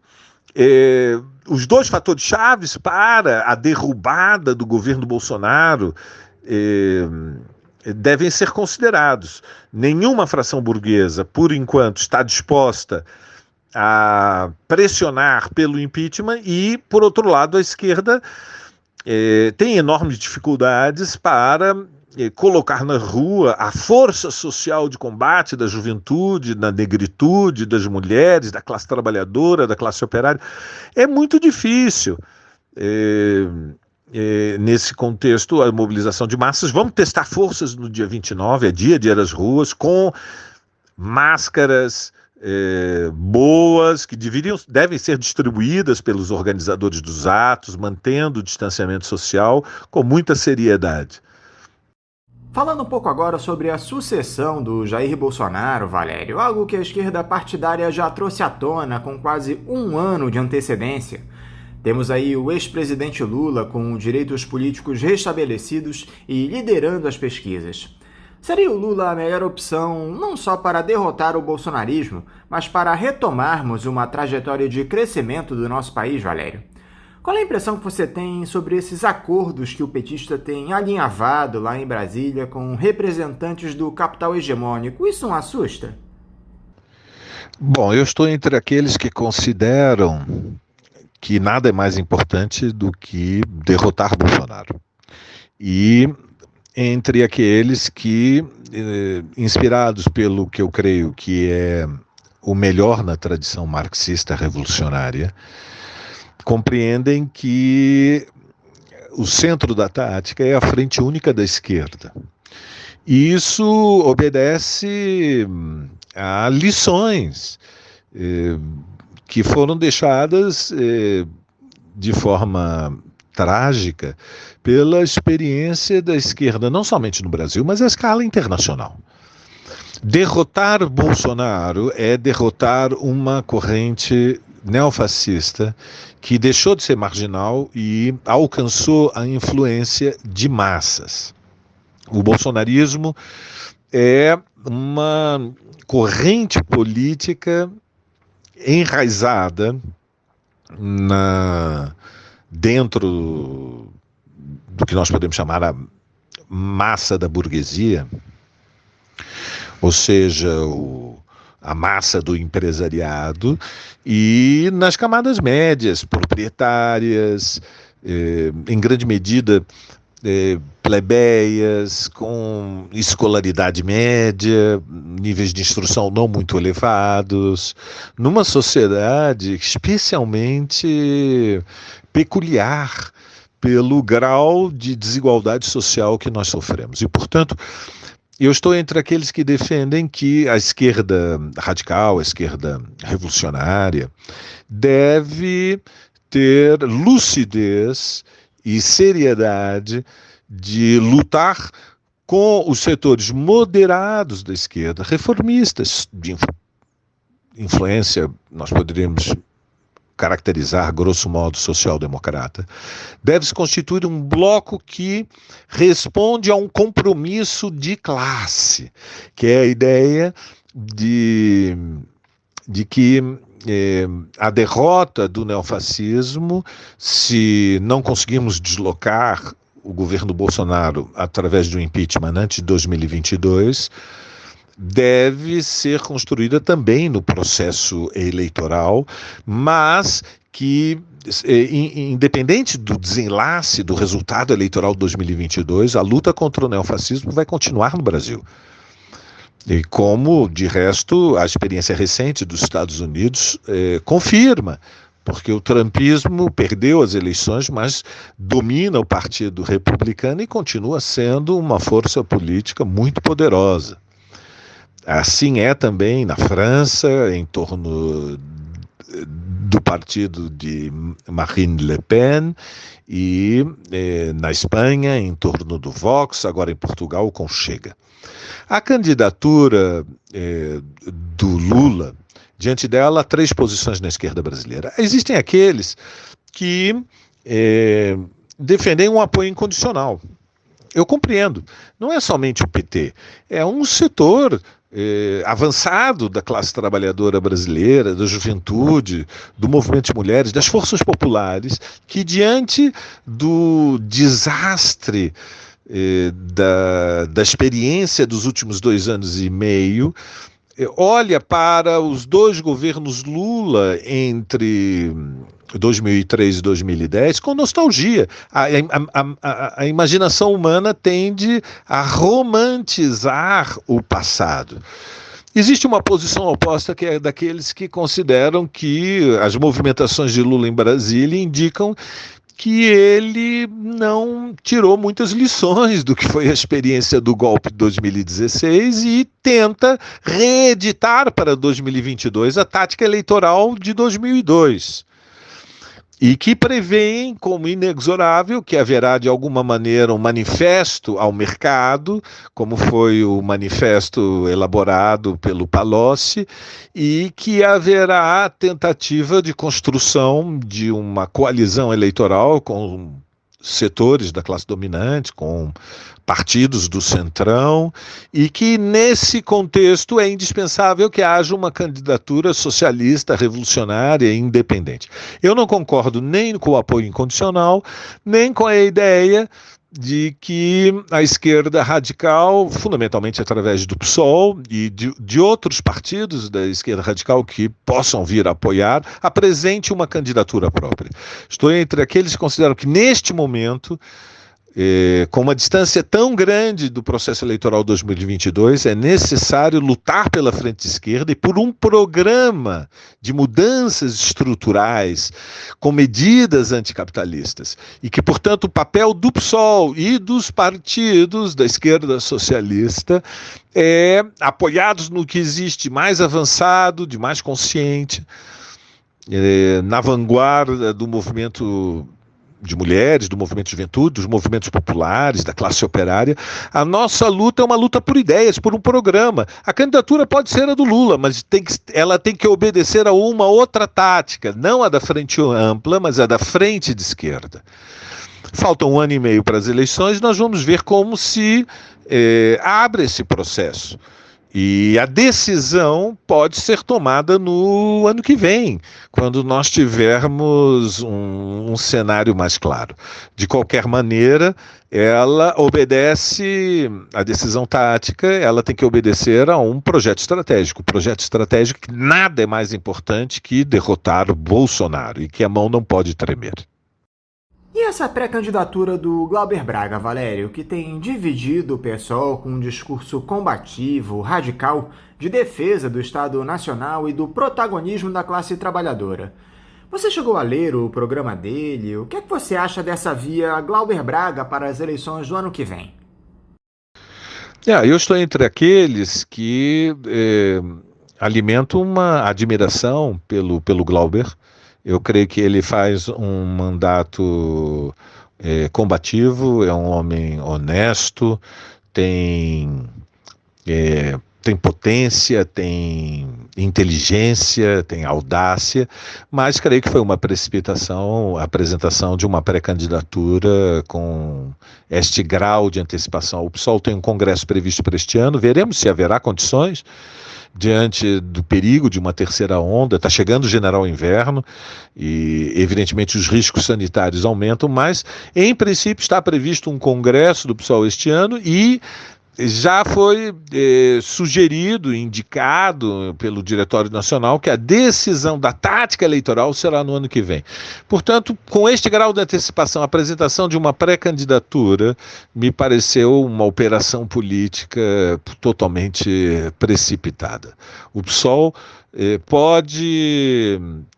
os dois fatores chaves para a derrubada do governo Bolsonaro devem ser considerados. Nenhuma fração burguesa, por enquanto, está disposta a pressionar pelo impeachment e, por outro lado, a esquerda tem enormes dificuldades para colocar na rua a força social de combate da juventude, da negritude, das mulheres, da classe trabalhadora, da classe operária. É muito difícil. Nesse contexto, a mobilização de massas. Vamos testar forças no dia 29, é dia de ir às ruas, com máscaras boas, que devem ser distribuídas pelos organizadores dos atos, mantendo o distanciamento social com muita seriedade. Falando um pouco agora sobre a sucessão do Jair Bolsonaro, Valério, algo que a esquerda partidária já trouxe à tona com quase um ano de antecedência. Temos aí o ex-presidente Lula com direitos políticos restabelecidos e liderando as pesquisas. Seria o Lula a melhor opção não só para derrotar o bolsonarismo, mas para retomarmos uma trajetória de crescimento do nosso país, Valério? Qual é a impressão que você tem sobre esses acordos que o petista tem alinhavado lá em Brasília com representantes do capital hegemônico? Isso não assusta? Bom, eu estou entre aqueles que consideram que nada é mais importante do que derrotar Bolsonaro. E entre aqueles que, inspirados pelo que eu creio que é o melhor na tradição marxista revolucionária, compreendem que o centro da tática é a frente única da esquerda. E isso obedece a lições que foram deixadas de forma trágica pela experiência da esquerda, não somente no Brasil, mas à escala internacional. Derrotar Bolsonaro é derrotar uma corrente neofascista que deixou de ser marginal e alcançou a influência de massas. O bolsonarismo é uma corrente política enraizada dentro do que nós podemos chamar a massa da burguesia, ou seja, a massa do empresariado, e nas camadas médias, proprietárias, em grande medida plebeias, com escolaridade média, níveis de instrução não muito elevados, numa sociedade especialmente peculiar pelo grau de desigualdade social que nós sofremos. E, portanto, eu estou entre aqueles que defendem que a esquerda radical, a esquerda revolucionária, deve ter lucidez e seriedade de lutar com os setores moderados da esquerda, reformistas, de influência, nós poderíamos caracterizar, grosso modo, social-democrata. Deve-se constituir um bloco que responde a um compromisso de classe, que é a ideia de que a derrota do neofascismo, se não conseguirmos deslocar o governo Bolsonaro através do impeachment antes de 2022, deve ser construída também no processo eleitoral, mas que, independente do desenlace do resultado eleitoral de 2022, a luta contra o neofascismo vai continuar no Brasil. E como, de resto, a experiência recente dos Estados Unidos confirma, porque o trumpismo perdeu as eleições, mas domina o Partido Republicano e continua sendo uma força política muito poderosa. Assim é também na França, em torno do partido de Marine Le Pen, e na Espanha, em torno do Vox, agora em Portugal, com Chega. A candidatura do Lula, diante dela, há três posições na esquerda brasileira. Existem aqueles que defendem um apoio incondicional. Eu compreendo. Não é somente o PT, é um setor avançado da classe trabalhadora brasileira, da juventude, do movimento de mulheres, das forças populares, que diante do desastre da experiência dos últimos 2 anos e meio, olha para os dois governos Lula entre 2003 e 2010 com nostalgia. A imaginação humana tende a romantizar o passado. Existe uma posição oposta, que é daqueles que consideram que as movimentações de Lula em Brasília indicam que ele não tirou muitas lições do que foi a experiência do golpe de 2016 e tenta reeditar para 2022 a tática eleitoral de 2002. E que prevêem como inexorável que haverá de alguma maneira um manifesto ao mercado, como foi o manifesto elaborado pelo Palocci, e que haverá tentativa de construção de uma coalizão eleitoral com setores da classe dominante, com partidos do centrão, e que nesse contexto é indispensável que haja uma candidatura socialista, revolucionária e independente. Eu não concordo nem com o apoio incondicional, nem com a ideia de que a esquerda radical, fundamentalmente através do PSOL e de outros partidos da esquerda radical que possam vir a apoiar, apresente uma candidatura própria. Estou entre aqueles que consideram que neste momento, com uma distância tão grande do processo eleitoral 2022, é necessário lutar pela frente esquerda e por um programa de mudanças estruturais com medidas anticapitalistas e que, portanto, o papel do PSOL e dos partidos da esquerda socialista apoiados no que existe mais avançado, de mais consciente, na vanguarda do movimento de mulheres, do movimento de juventude, dos movimentos populares, da classe operária. A nossa luta é uma luta por ideias, por um programa. A candidatura pode ser a do Lula, mas ela tem que obedecer a uma outra tática, não a da frente ampla, mas a da frente de esquerda. Falta 1 ano e meio para as eleições, nós vamos ver como se abre esse processo. E a decisão pode ser tomada no ano que vem, quando nós tivermos um cenário mais claro. De qualquer maneira, ela obedece, a decisão tática, ela tem que obedecer a um projeto estratégico. Projeto estratégico que nada é mais importante que derrotar o Bolsonaro e que a mão não pode tremer. E essa pré-candidatura do Glauber Braga, Valério, que tem dividido o PSOL com um discurso combativo, radical, de defesa do Estado Nacional e do protagonismo da classe trabalhadora. Você chegou a ler o programa dele? O que é que você acha dessa via Glauber Braga para as eleições do ano que vem? Eu estou entre aqueles que alimentam uma admiração pelo Glauber. Eu creio que ele faz um mandato combativo, é um homem honesto, tem potência, tem inteligência, tem audácia, mas creio que foi uma precipitação a apresentação de uma pré-candidatura com este grau de antecipação. O PSOL tem um congresso previsto para este ano, veremos se haverá condições diante do perigo de uma terceira onda. Está chegando o general inverno e, evidentemente, os riscos sanitários aumentam, mas, em princípio, está previsto um congresso do PSOL este ano e já foi sugerido, indicado pelo Diretório Nacional que a decisão da tática eleitoral será no ano que vem. Portanto, com este grau de antecipação, a apresentação de uma pré-candidatura me pareceu uma operação política totalmente precipitada. O PSOL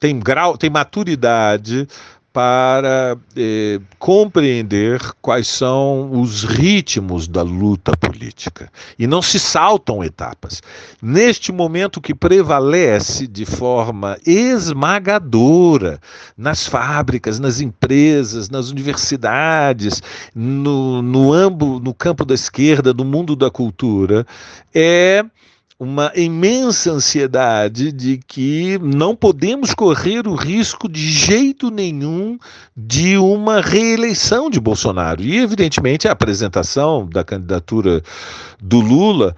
tem maturidade para compreender quais são os ritmos da luta política. E não se saltam etapas. Neste momento, o que prevalece de forma esmagadora nas fábricas, nas empresas, nas universidades, no campo da esquerda, no mundo da cultura, é uma imensa ansiedade de que não podemos correr o risco de jeito nenhum de uma reeleição de Bolsonaro. E, evidentemente, a apresentação da candidatura do Lula,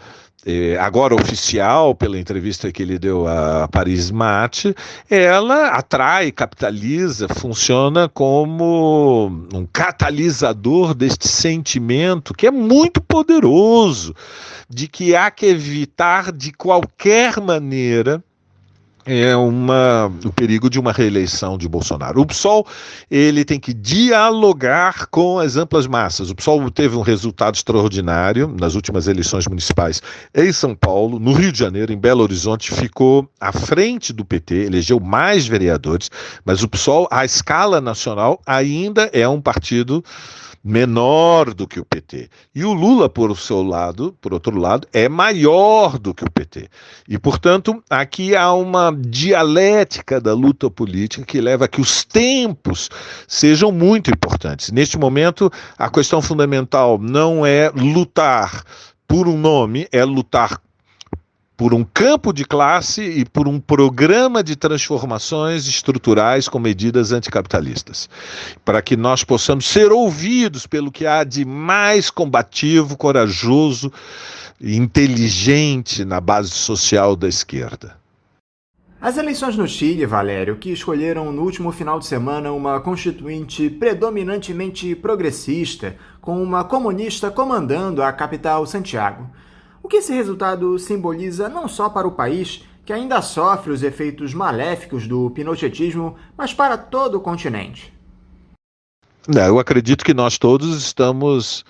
agora oficial, pela entrevista que ele deu a Paris Match, ela atrai, capitaliza, funciona como um catalisador deste sentimento que é muito poderoso, de que há que evitar de qualquer maneira o perigo de uma reeleição de Bolsonaro. O PSOL, ele tem que dialogar com as amplas massas. O PSOL teve um resultado extraordinário nas últimas eleições municipais em São Paulo. No Rio de Janeiro, em Belo Horizonte, ficou à frente do PT, elegeu mais vereadores, mas o PSOL, à escala nacional, ainda é um partido menor do que o PT. E o Lula, por outro lado, é maior do que o PT. E, portanto, aqui há uma dialética da luta política que leva a que os tempos sejam muito importantes. Neste momento, a questão fundamental não é lutar por um nome, é lutar por um campo de classe e por um programa de transformações estruturais com medidas anticapitalistas, para que nós possamos ser ouvidos pelo que há de mais combativo, corajoso e inteligente na base social da esquerda. As eleições no Chile, Valério, que escolheram no último final de semana uma constituinte predominantemente progressista, com uma comunista comandando a capital Santiago. O que esse resultado simboliza não só para o país, que ainda sofre os efeitos maléficos do pinochetismo, mas para todo o continente? Eu acredito que nós todos estamos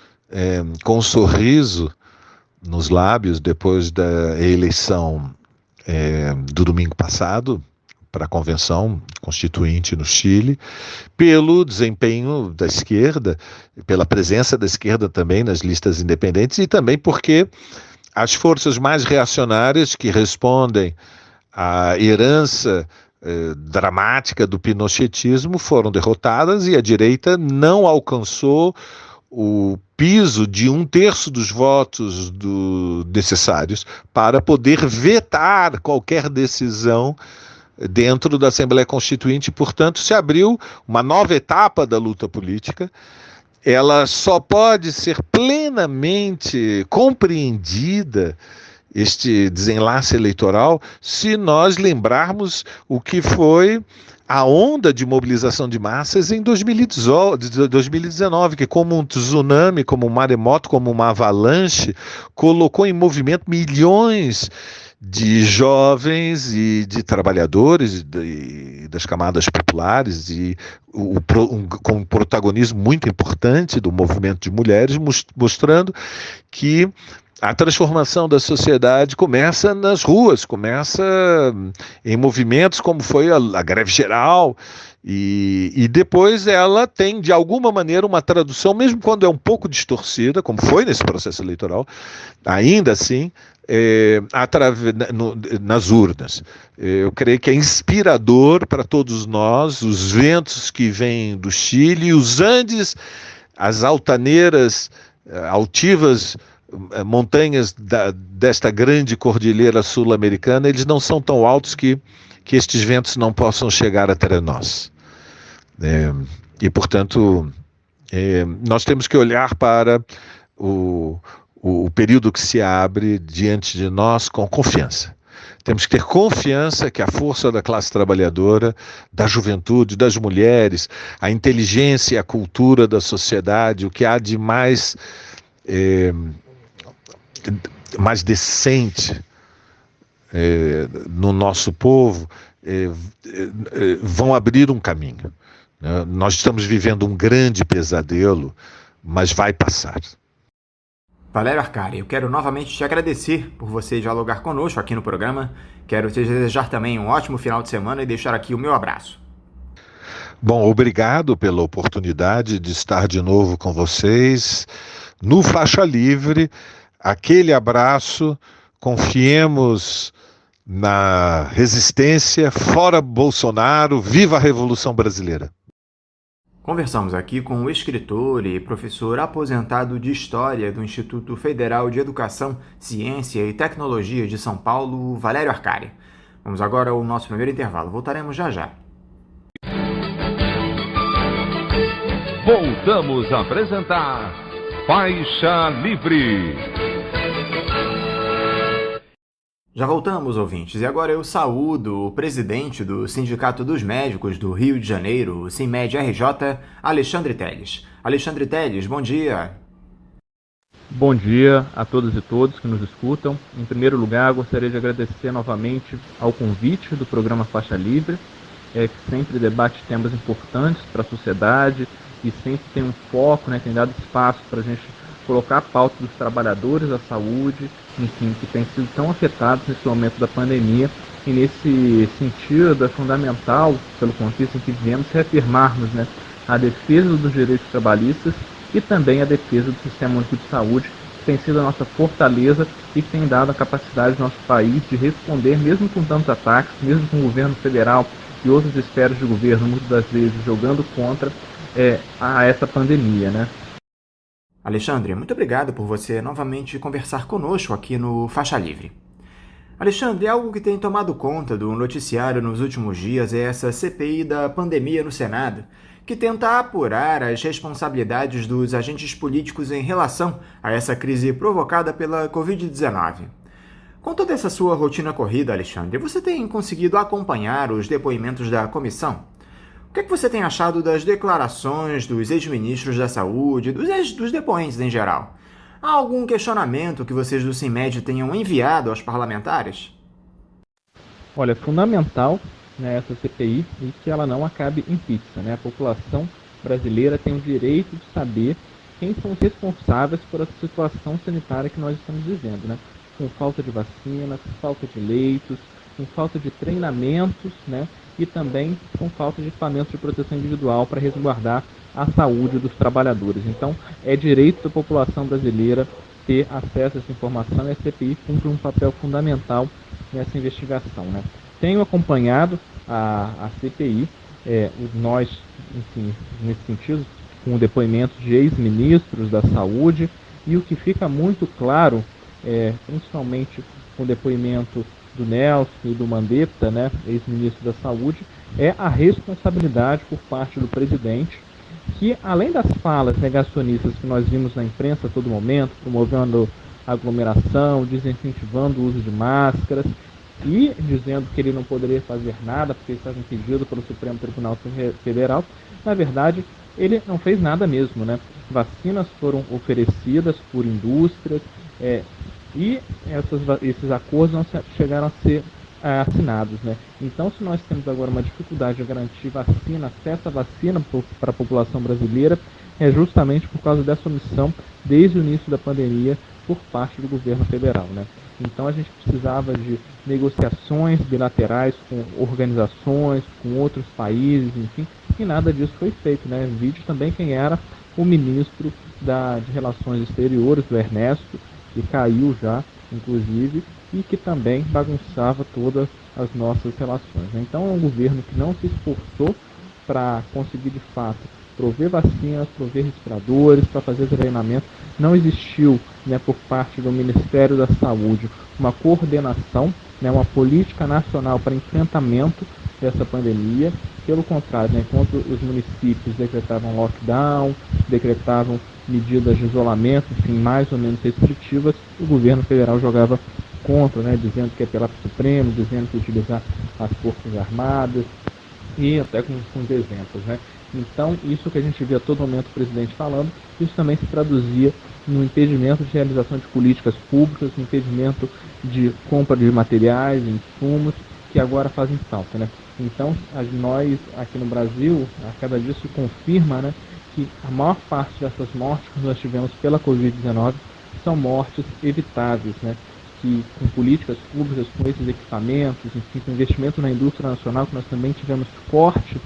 com um sorriso nos lábios depois da eleição do domingo passado para a Convenção Constituinte no Chile, pelo desempenho da esquerda, pela presença da esquerda também nas listas independentes e também porque as forças mais reacionárias que respondem à herança dramática do pinochetismo foram derrotadas e a direita não alcançou o piso de 1/3 dos votos necessários para poder vetar qualquer decisão dentro da Assembleia Constituinte. Portanto, se abriu uma nova etapa da luta política. Ela só pode ser plenamente compreendida, este desenlace eleitoral, se nós lembrarmos o que foi a onda de mobilização de massas em 2019, que como um tsunami, como um maremoto, como uma avalanche, colocou em movimento milhões de jovens e de trabalhadores das camadas populares e com um protagonismo muito importante do movimento de mulheres, mostrando que a transformação da sociedade começa nas ruas, começa em movimentos como foi a greve geral e depois ela tem de alguma maneira uma tradução, mesmo quando é um pouco distorcida, como foi nesse processo eleitoral, ainda assim nas urnas. Eu creio que é inspirador para todos nós os ventos que vêm do Chile, os Andes, as altaneiras, altivas montanhas desta grande cordilheira sul-americana, eles não são tão altos que estes ventos não possam chegar até nós. E, portanto, nós temos que olhar para o período que se abre diante de nós com confiança. Temos que ter confiança que a força da classe trabalhadora, da juventude, das mulheres, a inteligência e a cultura da sociedade, o que há de mais decente no nosso povo, vão abrir um caminho. Nós estamos vivendo um grande pesadelo, mas vai passar. Valério Arcari, eu quero novamente te agradecer por você dialogar conosco aqui no programa. Quero te desejar também um ótimo final de semana e deixar aqui o meu abraço. Bom, obrigado pela oportunidade de estar de novo com vocês no Faixa Livre. Aquele abraço, confiemos na resistência, fora Bolsonaro, viva a Revolução Brasileira. Conversamos aqui com o escritor e professor aposentado de História do Instituto Federal de Educação, Ciência e Tecnologia de São Paulo, Valério Arcari. Vamos agora ao nosso primeiro intervalo. Voltaremos já já. Voltamos a apresentar Faixa Livre. Já voltamos, ouvintes, e agora eu saúdo o presidente do Sindicato dos Médicos do Rio de Janeiro, o SINMED-RJ, Alexandre Telles. Alexandre Telles, bom dia. Bom dia a todas e todos que nos escutam. Em primeiro lugar, gostaria de agradecer novamente ao convite do programa Faixa Livre, que sempre debate temas importantes para a sociedade e sempre tem um foco, tem dado espaço para a gente colocar a pauta dos trabalhadores, da saúde, enfim, que têm sido tão afetados nesse momento da pandemia. E nesse sentido é fundamental, pelo contexto em que vivemos, reafirmarmos a defesa dos direitos trabalhistas e também a defesa do Sistema Único de Saúde, que tem sido a nossa fortaleza e que tem dado a capacidade do nosso país de responder, mesmo com tantos ataques, mesmo com o governo federal e outras esferas de governo, muitas das vezes jogando contra a essa pandemia, Alexandre, muito obrigado por você novamente conversar conosco aqui no Faixa Livre. Alexandre, algo que tem tomado conta do noticiário nos últimos dias é essa CPI da pandemia no Senado, que tenta apurar as responsabilidades dos agentes políticos em relação a essa crise provocada pela Covid-19. Com toda essa sua rotina corrida, Alexandre, você tem conseguido acompanhar os depoimentos da comissão? O que você tem achado das declarações dos ex-ministros da Saúde, dos depoentes em geral? Há algum questionamento que vocês do CIMED tenham enviado aos parlamentares? Olha, é fundamental essa CPI e que ela não acabe em pizza. A população brasileira tem o direito de saber quem são os responsáveis por essa situação sanitária que nós estamos vivendo, com falta de vacinas, falta de leitos, com falta de treinamentos, e também com falta de equipamentos de proteção individual para resguardar a saúde dos trabalhadores. Então, é direito da população brasileira ter acesso a essa informação e a CPI cumpre um papel fundamental nessa investigação. Tenho acompanhado a CPI, nós, enfim, nesse sentido, com depoimentos de ex-ministros da Saúde, e o que fica muito claro, principalmente com o depoimento do Nelson e do Mandetta, ex-ministro da Saúde, é a responsabilidade por parte do presidente, que além das falas negacionistas que nós vimos na imprensa a todo momento, promovendo aglomeração, desincentivando o uso de máscaras, e dizendo que ele não poderia fazer nada porque estava impedido pelo Supremo Tribunal Federal, na verdade, ele não fez nada mesmo, Vacinas foram oferecidas por indústrias e esses acordos não chegaram a ser assinados, Então, se nós temos agora uma dificuldade de garantir vacina, acesso à vacina para a população brasileira, é justamente por causa dessa omissão desde o início da pandemia por parte do governo federal, Então a gente precisava de negociações bilaterais com organizações, com outros países, enfim, e nada disso foi feito, Vídeo também quem era o ministro de Relações Exteriores, o Ernesto, que caiu já, inclusive, e que também bagunçava todas as nossas relações. Então é um governo que não se esforçou para conseguir de fato prover vacinas, prover respiradores, para fazer treinamento. Não existiu, por parte do Ministério da Saúde, uma coordenação, uma política nacional para enfrentamento dessa pandemia. Pelo contrário, enquanto os municípios decretavam lockdown, decretavam medidas de isolamento, enfim, mais ou menos restritivas, o governo federal jogava contra, dizendo que é apelar para o Supremo, dizendo que utilizar as Forças Armadas, e até com os exemplos, Então, isso que a gente via a todo momento o presidente falando, isso também se traduzia no impedimento de realização de políticas públicas, no impedimento de compra de materiais, insumos, que agora fazem falta, Então, nós, aqui no Brasil, a cada dia se confirma, que a maior parte dessas mortes que nós tivemos pela Covid-19 são mortes evitáveis, que com políticas públicas, com esses equipamentos, enfim, com investimento na indústria nacional, que nós também tivemos forte,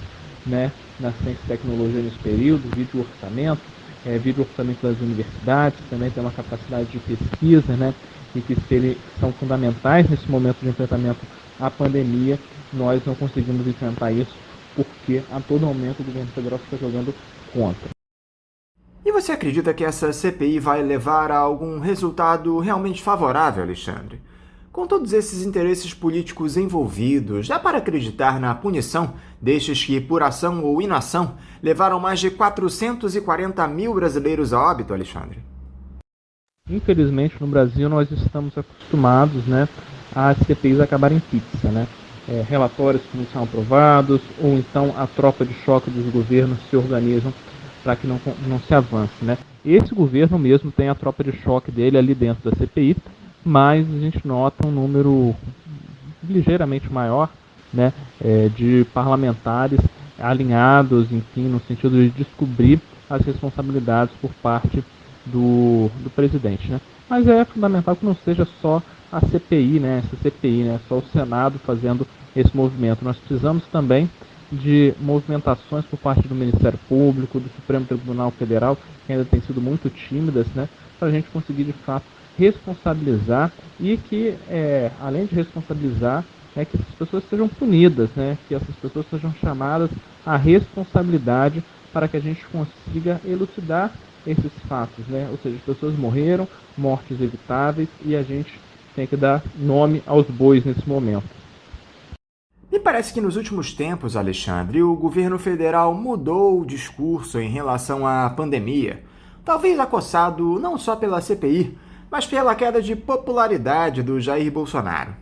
na ciência e tecnologia nesse período, vídeo orçamento das universidades, também tem uma capacidade de pesquisa, e que são fundamentais nesse momento de enfrentamento à pandemia. Nós não conseguimos enfrentar isso porque a todo momento o governo federal fica jogando contra. E você acredita que essa CPI vai levar a algum resultado realmente favorável, Alexandre? Com todos esses interesses políticos envolvidos, dá para acreditar na punição destes que, por ação ou inação, levaram mais de 440 mil brasileiros a óbito, Alexandre? Infelizmente, no Brasil, nós estamos acostumados, a CPIs acabarem em pizza, relatórios que não são aprovados, ou então a tropa de choque dos governos se organizam para que não se avance, né? Esse governo mesmo tem a tropa de choque dele ali dentro da CPI, mas a gente nota um número ligeiramente maior, né, de parlamentares alinhados, enfim, no sentido de descobrir as responsabilidades por parte do presidente, né? Mas é fundamental que não seja só a CPI, né, essa CPI, né, só o Senado fazendo esse movimento. Nós precisamos também de movimentações por parte do Ministério Público, do Supremo Tribunal Federal, que ainda têm sido muito tímidas, né, para a gente conseguir de fato responsabilizar e que, além de responsabilizar, que essas pessoas sejam punidas, né, que essas pessoas sejam chamadas à responsabilidade para que a gente consiga elucidar esses fatos, né, ou seja, as pessoas morreram, mortes evitáveis, e a gente tem que dar nome aos bois nesse momento. Me parece que nos últimos tempos, Alexandre, o governo federal mudou o discurso em relação à pandemia, talvez acossado não só pela CPI, mas pela queda de popularidade do Jair Bolsonaro.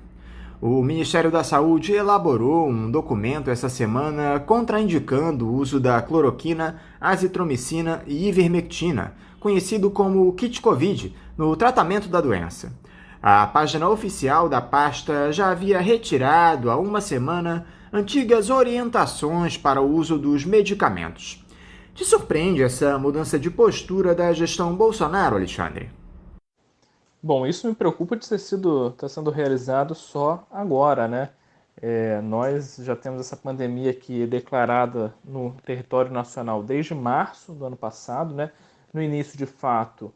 O Ministério da Saúde elaborou um documento essa semana contraindicando o uso da cloroquina, azitromicina e ivermectina, conhecido como kit Covid, no tratamento da doença. A página oficial da pasta já havia retirado há uma semana antigas orientações para o uso dos medicamentos. Te surpreende essa mudança de postura da gestão Bolsonaro, Alexandre? Bom, isso me preocupa de estar sendo realizado só agora, né? Nós já temos essa pandemia aqui declarada no território nacional desde março do ano passado, né? No início, de fato,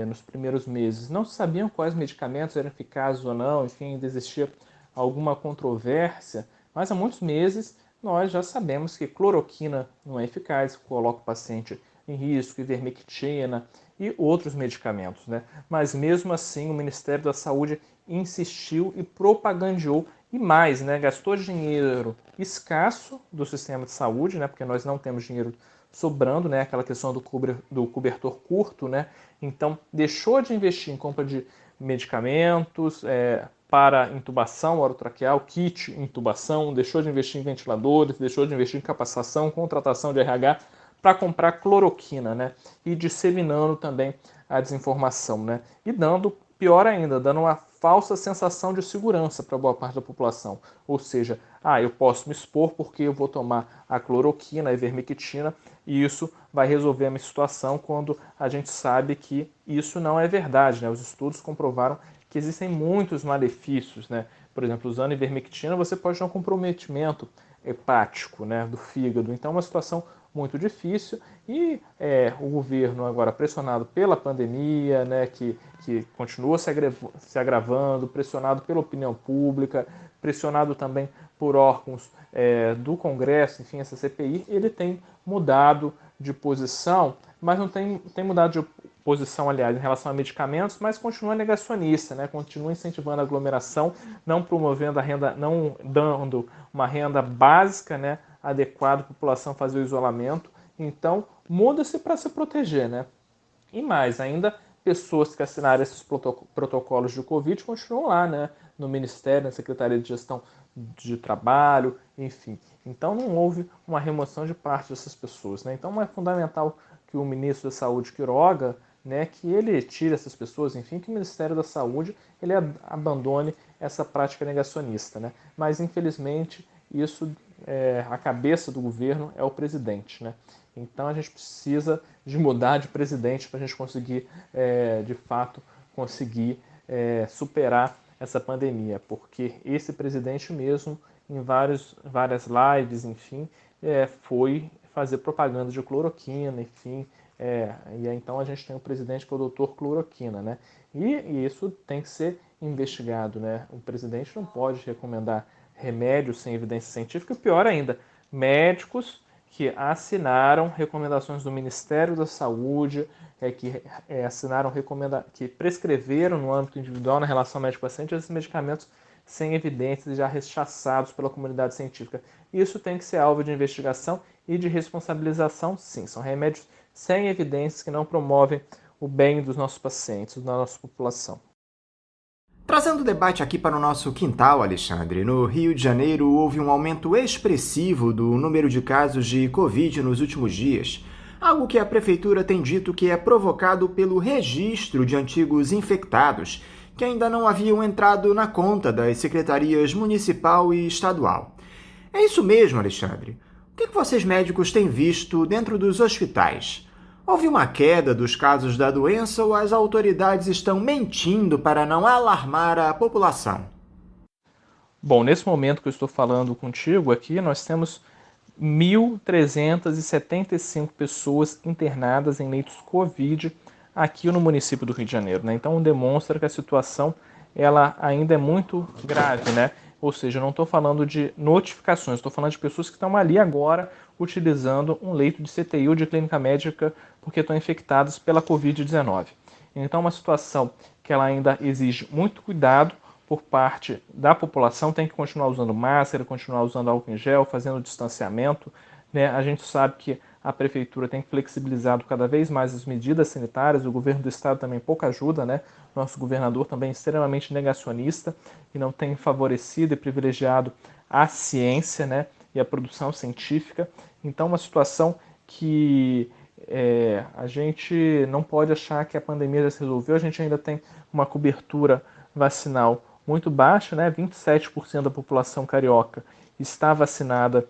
nos primeiros meses, não se sabiam quais medicamentos eram eficazes ou não, enfim, ainda existia alguma controvérsia, mas há muitos meses nós já sabemos que cloroquina não é eficaz, coloca o paciente em risco, ivermectina e outros medicamentos, né? Mas mesmo assim o Ministério da Saúde insistiu e propagandeou, e mais, né? Gastou dinheiro escasso do sistema de saúde, né? Porque nós não temos dinheiro sobrando, né? Aquela questão do cobertor curto, né? Então deixou de investir em compra de medicamentos para intubação orotraqueal, kit intubação, deixou de investir em ventiladores, deixou de investir em capacitação, contratação de RH, para comprar cloroquina, né? E disseminando também a desinformação, né? E dando, pior ainda, dando uma falsa sensação de segurança para boa parte da população. Ou seja, eu posso me expor porque eu vou tomar a cloroquina, a ivermectina, e isso vai resolver a minha situação, quando a gente sabe que isso não é verdade, né? Os estudos comprovaram que existem muitos malefícios, né? Por exemplo, usando ivermectina, você pode ter um comprometimento hepático, né, do fígado. Então, é uma situação muito difícil, e o governo agora pressionado pela pandemia, né, que continua se agravando, pressionado pela opinião pública, pressionado também por órgãos do Congresso, enfim, essa CPI, ele tem mudado de posição, mas não tem mudado de posição, aliás, em relação a medicamentos, mas continua negacionista, né? Continua incentivando a aglomeração, não promovendo a renda, não dando uma renda básica, né, adequada à população fazer o isolamento. Então, muda-se para se proteger, né? E mais, ainda pessoas que assinaram esses protocolos de Covid continuam lá, né, no Ministério, na Secretaria de Gestão de Trabalho, enfim. Então, não houve uma remoção de parte dessas pessoas, né? Então, é fundamental que o ministro da Saúde, Queiroga, né, que ele tire essas pessoas, enfim, que o Ministério da Saúde ele abandone essa prática negacionista, né? Mas, infelizmente, isso, a cabeça do governo é o presidente, né? Então, a gente precisa de mudar de presidente para a gente conseguir, de fato, superar essa pandemia, porque esse presidente mesmo, em várias lives, enfim, foi fazer propaganda de cloroquina, enfim, e aí, então a gente tem um presidente que é o doutor Cloroquina, né? E isso tem que ser investigado, né? O presidente não pode recomendar remédios sem evidência científica, e pior ainda, médicos que assinaram recomendações do Ministério da Saúde, que prescreveram no âmbito individual, na relação médico-paciente, esses medicamentos sem evidências e já rechaçados pela comunidade científica. Isso tem que ser alvo de investigação e de responsabilização, sim. São remédios sem evidências que não promovem o bem dos nossos pacientes, da nossa população. Trazendo o debate aqui para o nosso quintal, Alexandre, no Rio de Janeiro houve um aumento expressivo do número de casos de Covid nos últimos dias. algo que a prefeitura tem dito que é provocado pelo registro de antigos infectados, que ainda não haviam entrado na conta das secretarias municipal e estadual. É isso mesmo, Alexandre. O que vocês médicos têm visto dentro dos hospitais? Houve uma queda dos casos da doença ou as autoridades estão mentindo para não alarmar a população? Bom, nesse momento que eu estou falando contigo aqui, nós temos 1.375 pessoas internadas em leitos Covid aqui no município do Rio de Janeiro, né? Então demonstra que a situação ela ainda é muito grave, né? Ou seja, eu não estou falando de notificações, estou falando de pessoas que estão ali agora utilizando um leito de CTI ou de clínica médica porque estão infectadas pela Covid-19. Então é uma situação que ela ainda exige muito cuidado por parte da população, tem que continuar usando máscara, continuar usando álcool em gel, fazendo distanciamento, né? A gente sabe que a prefeitura tem flexibilizado cada vez mais as medidas sanitárias, o governo do estado também pouca ajuda, né? Nosso governador também é extremamente negacionista e não tem favorecido e privilegiado a ciência, né? E a produção científica. Então, uma situação que a gente não pode achar que a pandemia já se resolveu, a gente ainda tem uma cobertura vacinal muito baixa, né? 27% da população carioca está vacinada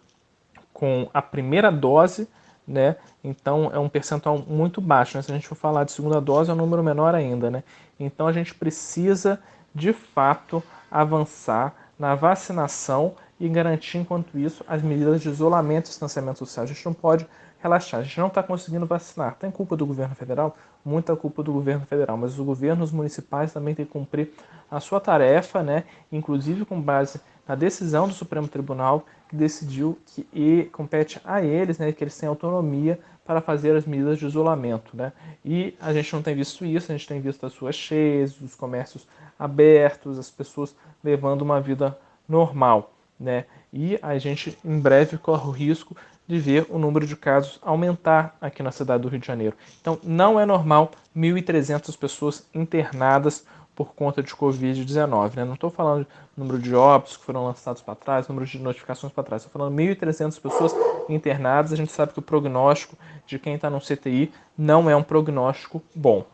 com a primeira dose, né? Então é um percentual muito baixo, né? Se a gente for falar de segunda dose, é um número menor ainda, né? Então a gente precisa, de fato, avançar na vacinação e garantir, enquanto isso, as medidas de isolamento e distanciamento social. A gente não pode relaxar, a gente não está conseguindo vacinar. Tem culpa do governo federal? Muita culpa do governo federal, mas os governos municipais também têm que cumprir a sua tarefa, né? Inclusive com base na decisão do Supremo Tribunal, que decidiu que compete a eles, né, que eles têm autonomia para fazer as medidas de isolamento, né? E a gente não tem visto isso, a gente tem visto as ruas cheias, os comércios abertos, as pessoas levando uma vida normal, né? E a gente em breve corre o risco de ver o número de casos aumentar aqui na cidade do Rio de Janeiro. Então, não é normal 1.300 pessoas internadas por conta de Covid-19. Né? Não estou falando do número de óbitos que foram lançados para trás, número de notificações para trás. Estou falando 1.300 pessoas internadas. A gente sabe que o prognóstico de quem está no CTI não é um prognóstico bom.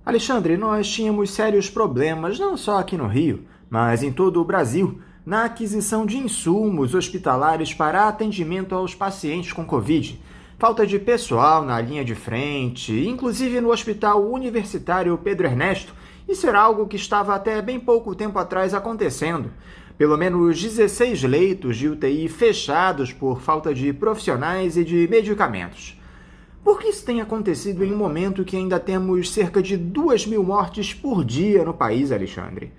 Alexandre, nós tínhamos sérios problemas, não só aqui no Rio, mas em todo o Brasil, na aquisição de insumos hospitalares para atendimento aos pacientes com Covid. Falta de pessoal na linha de frente, inclusive no Hospital Universitário Pedro Ernesto. Isso era algo que estava até bem pouco tempo atrás acontecendo. Pelo menos 16 leitos de UTI fechados por falta de profissionais e de medicamentos. Por que isso tem acontecido em um momento que ainda temos cerca de 2.000 mortes por dia no país, Alexandre?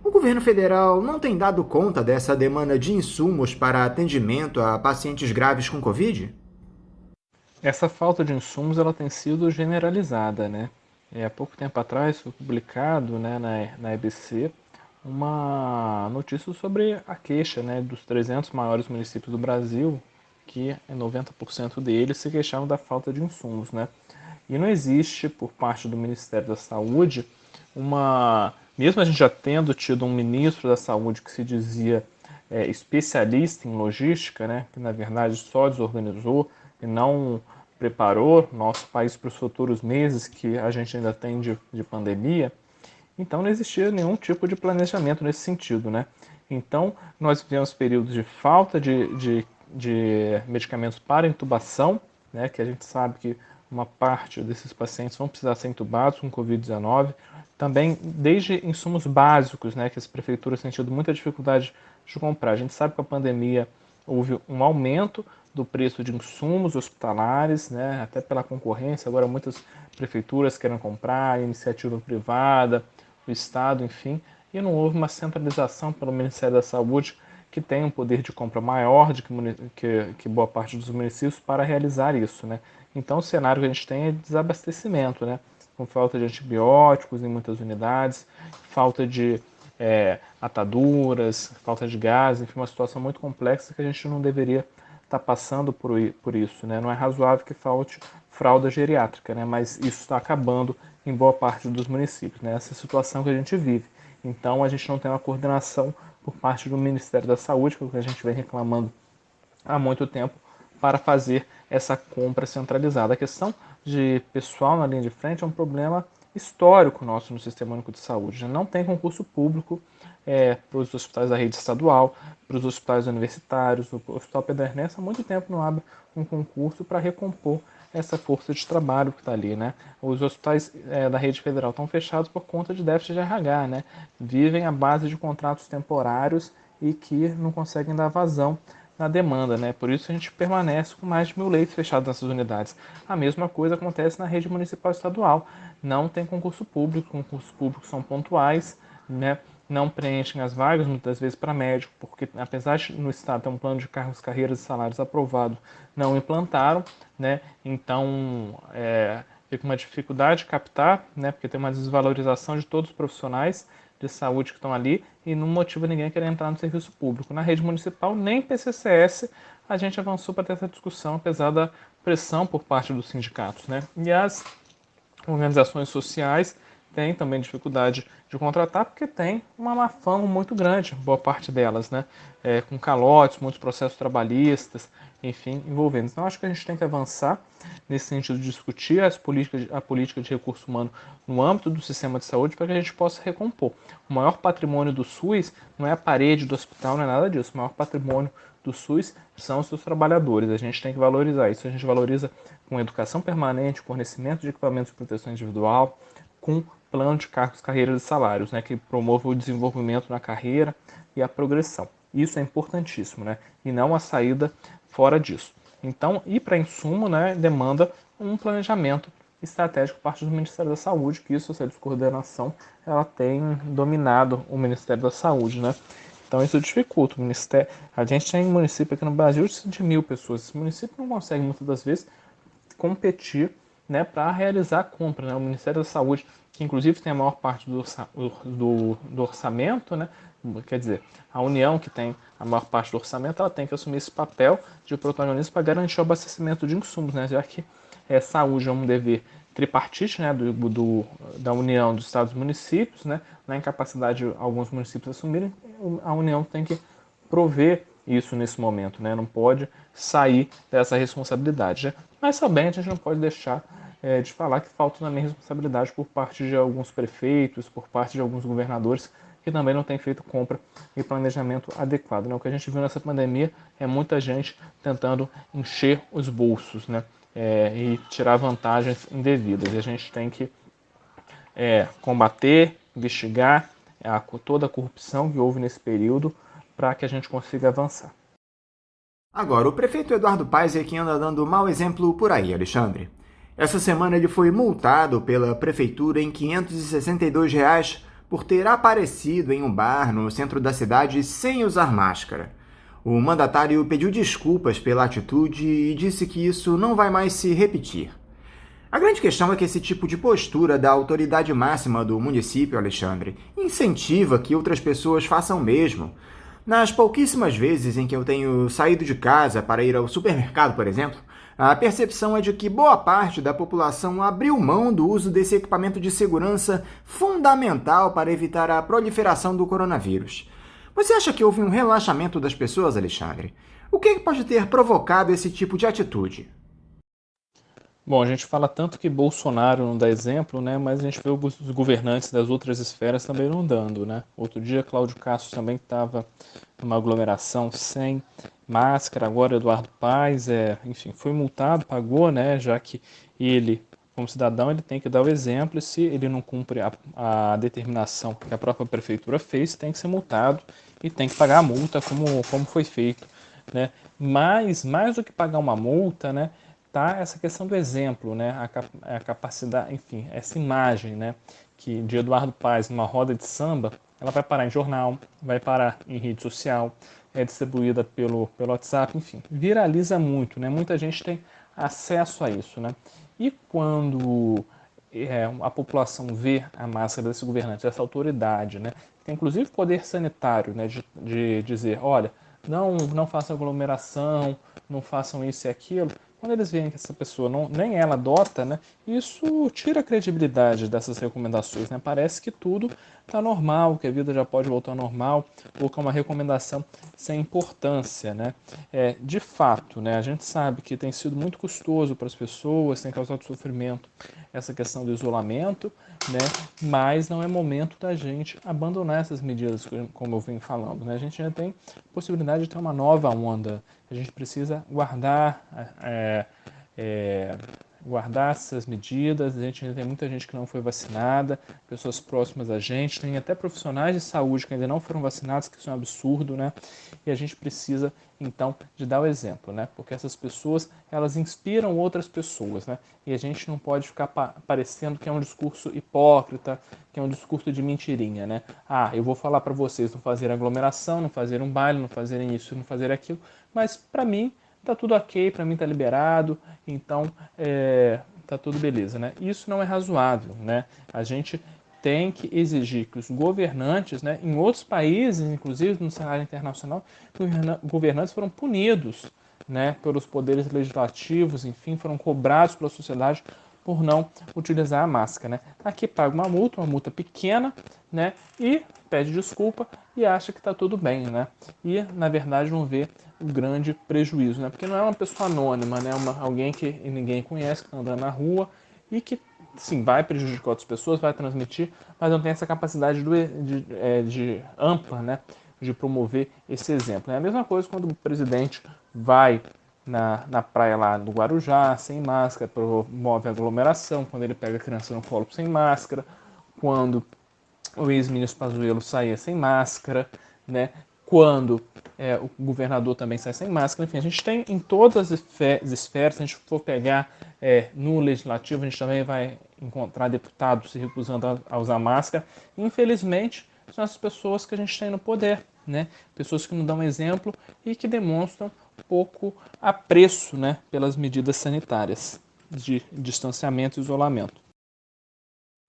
O governo federal não tem dado conta dessa demanda de insumos para atendimento a pacientes graves com Covid? Essa falta de insumos ela tem sido generalizada, né? Há pouco tempo atrás foi publicado, né, na EBC uma notícia sobre a queixa, né, dos 300 maiores municípios do Brasil, que 90% deles se queixavam da falta de insumos, né? E não existe, por parte do Ministério da Saúde, mesmo a gente já tendo tido um ministro da Saúde que se dizia especialista em logística, né, que na verdade só desorganizou e não preparou nosso país para os futuros meses que a gente ainda tem de pandemia, então não existia nenhum tipo de planejamento nesse sentido, né? Então nós vivemos períodos de falta de medicamentos para intubação, né, que a gente sabe que uma parte desses pacientes vão precisar ser intubados com Covid-19, também desde insumos básicos, né, que as prefeituras têm tido muita dificuldade de comprar. A gente sabe que com a pandemia houve um aumento do preço de insumos hospitalares, né, até pela concorrência, agora muitas prefeituras querem comprar, iniciativa privada, o Estado, enfim, e não houve uma centralização pelo Ministério da Saúde, que tem um poder de compra maior do que boa parte dos municípios para realizar isso, né? Então o cenário que a gente tem é de desabastecimento, né? Com falta de antibióticos em muitas unidades, falta de ataduras, falta de gás, enfim, uma situação muito complexa que a gente não deveria estar passando por isso, né? Não é razoável que falte fralda geriátrica, né? Mas isso está acabando em boa parte dos municípios, né? Essa é a situação que a gente vive. Então a gente não tem uma coordenação por parte do Ministério da Saúde, que é o que a gente vem reclamando há muito tempo, para fazer essa compra centralizada. A questão de pessoal na linha de frente é um problema histórico nosso no Sistema Único de Saúde. Não tem concurso público para os hospitais da rede estadual, para os hospitais universitários. O Hospital Pedro Ernesto há muito tempo não abre um concurso para recompor essa força de trabalho que está ali, né? Os hospitais da rede federal estão fechados por conta de déficit de RH, né? Vivem à base de contratos temporários e que não conseguem dar vazão na demanda, né? Por isso a gente permanece com mais de 1.000 leitos fechados nessas unidades. A mesma coisa acontece na rede municipal e estadual. Não tem concurso público, concursos públicos são pontuais, né? Não preenchem as vagas, muitas vezes para médico, porque apesar de no estado ter um plano de cargos, carreiras e salários aprovado, não implantaram, né? Então fica uma dificuldade de captar, né? Porque tem uma desvalorização de todos os profissionais de saúde que estão ali e não motiva ninguém a querer entrar no serviço público. Na rede municipal, nem PCCS a gente avançou para ter essa discussão, apesar da pressão por parte dos sindicatos, né? E as organizações sociais têm também dificuldade de contratar porque tem uma má fama muito grande, boa parte delas, né? Com calotes, muitos processos trabalhistas, enfim, envolvendo. Então, acho que a gente tem que avançar nesse sentido de discutir a política de recurso humano no âmbito do sistema de saúde para que a gente possa recompor. O maior patrimônio do SUS não é a parede do hospital, não é nada disso. O maior patrimônio do SUS são os seus trabalhadores. A gente tem que valorizar isso. A gente valoriza com educação permanente, fornecimento de equipamentos de proteção individual, com plano de cargos, carreiras e salários, né, que promova o desenvolvimento na carreira e a progressão. Isso é importantíssimo, né, e não a saída fora disso. Então, ir para insumo, né, demanda um planejamento estratégico por parte do Ministério da Saúde, que isso, essa descoordenação, ela tem dominado o Ministério da Saúde, né. Então isso dificulta o Ministério. A gente tem um município aqui no Brasil de 100.000 pessoas. Esse município não consegue muitas das vezes competir, né, para realizar a compra, né? O Ministério da Saúde, que inclusive tem a maior parte do orçamento, né? Quer dizer, a União, que tem a maior parte do orçamento, ela tem que assumir esse papel de protagonismo para garantir o abastecimento de insumos, né? Já que saúde é um dever tripartite, né, da União, dos Estados e municípios, né? Na incapacidade de alguns municípios assumirem, a União tem que prover isso nesse momento, né? Não pode sair dessa responsabilidade, né? Mas também a gente não pode deixar de falar que falta também responsabilidade por parte de alguns prefeitos, por parte de alguns governadores que também não têm feito compra e planejamento adequado, né? O que a gente viu nessa pandemia é muita gente tentando encher os bolsos, né? E tirar vantagens indevidas. E a gente tem que combater, investigar toda a corrupção que houve nesse período para que a gente consiga avançar. Agora, o prefeito Eduardo Paes é quem anda dando mau exemplo por aí, Alexandre. Essa semana ele foi multado pela prefeitura em R$ 562 por ter aparecido em um bar no centro da cidade sem usar máscara. O mandatário pediu desculpas pela atitude e disse que isso não vai mais se repetir. A grande questão é que esse tipo de postura da autoridade máxima do município, Alexandre, incentiva que outras pessoas façam o mesmo. Nas pouquíssimas vezes em que eu tenho saído de casa para ir ao supermercado, por exemplo, a percepção é de que boa parte da população abriu mão do uso desse equipamento de segurança fundamental para evitar a proliferação do coronavírus. Você acha que houve um relaxamento das pessoas, Alexandre? O que pode ter provocado esse tipo de atitude? Bom, a gente fala tanto que Bolsonaro não dá exemplo, né? Mas a gente vê os governantes das outras esferas também não dando, né? Outro dia, Cláudio Castro também estava numa aglomeração sem máscara. Agora, Eduardo Paes, enfim, foi multado, pagou, né? Já que ele, como cidadão, ele tem que dar o exemplo e se ele não cumpre a determinação que a própria prefeitura fez, tem que ser multado e tem que pagar a multa como foi feito, né? Mas, mais do que pagar uma multa, né? Tá essa questão do exemplo, né? A capacidade, enfim, essa imagem, né? Que de Eduardo Paes numa roda de samba, ela vai parar em jornal, vai parar em rede social, é distribuída pelo WhatsApp, enfim, viraliza muito, né? Muita gente tem acesso a isso, né? E quando a população vê a máscara desse governante, dessa autoridade, né? Tem inclusive poder sanitário, né? De dizer, olha, não façam aglomeração, não façam isso e aquilo. quando eles veem que essa pessoa nem ela adota, né, isso tira a credibilidade dessas recomendações, né? Parece que tudo está normal, que a vida já pode voltar ao normal, ou que é uma recomendação sem importância, né? De fato, né, a gente sabe que tem sido muito custoso para as pessoas, tem causado sofrimento essa questão do isolamento, né? Mas não é momento da gente abandonar essas medidas, como eu venho falando, né? A gente já tem possibilidade de ter uma nova onda. A gente precisa guardar essas medidas. A gente ainda tem muita gente que não foi vacinada, pessoas próximas a gente, tem até profissionais de saúde que ainda não foram vacinados, que isso é um absurdo, né? E a gente precisa, então, de dar o exemplo, né? Porque essas pessoas, elas inspiram outras pessoas, né? E a gente não pode ficar parecendo que é um discurso hipócrita, que é um discurso de mentirinha, né? Eu vou falar para vocês não fazerem aglomeração, não fazerem um baile, não fazerem isso, não fazerem aquilo, mas para mim tá tudo ok, para mim tá liberado, então tá tudo beleza, né? Isso não é razoável, né? A gente tem que exigir que os governantes, né, em outros países, inclusive no cenário internacional, governantes foram punidos, né, pelos poderes legislativos, enfim, foram cobrados pela sociedade por não utilizar a máscara, né? Aqui paga uma multa pequena, né, e pede desculpa e acha que está tudo bem, né? E, na verdade, não vê o grande prejuízo, né? Porque não é uma pessoa anônima, né? Alguém que ninguém conhece, que está andando na rua e que, sim, vai prejudicar outras pessoas, vai transmitir, mas não tem essa capacidade de ampla, né, de promover esse exemplo. É a mesma coisa quando o presidente vai na praia lá do Guarujá, sem máscara, promove aglomeração, quando ele pega a criança no colo sem máscara, quando o ex-ministro Pazuello saía sem máscara, né, quando o governador também sai sem máscara. Enfim, a gente tem em todas as esferas, se a gente for pegar no legislativo, a gente também vai encontrar deputados se recusando a usar máscara. Infelizmente, são as pessoas que a gente tem no poder, né? Pessoas que não dão exemplo e que demonstram pouco apreço, né, pelas medidas sanitárias de distanciamento e isolamento.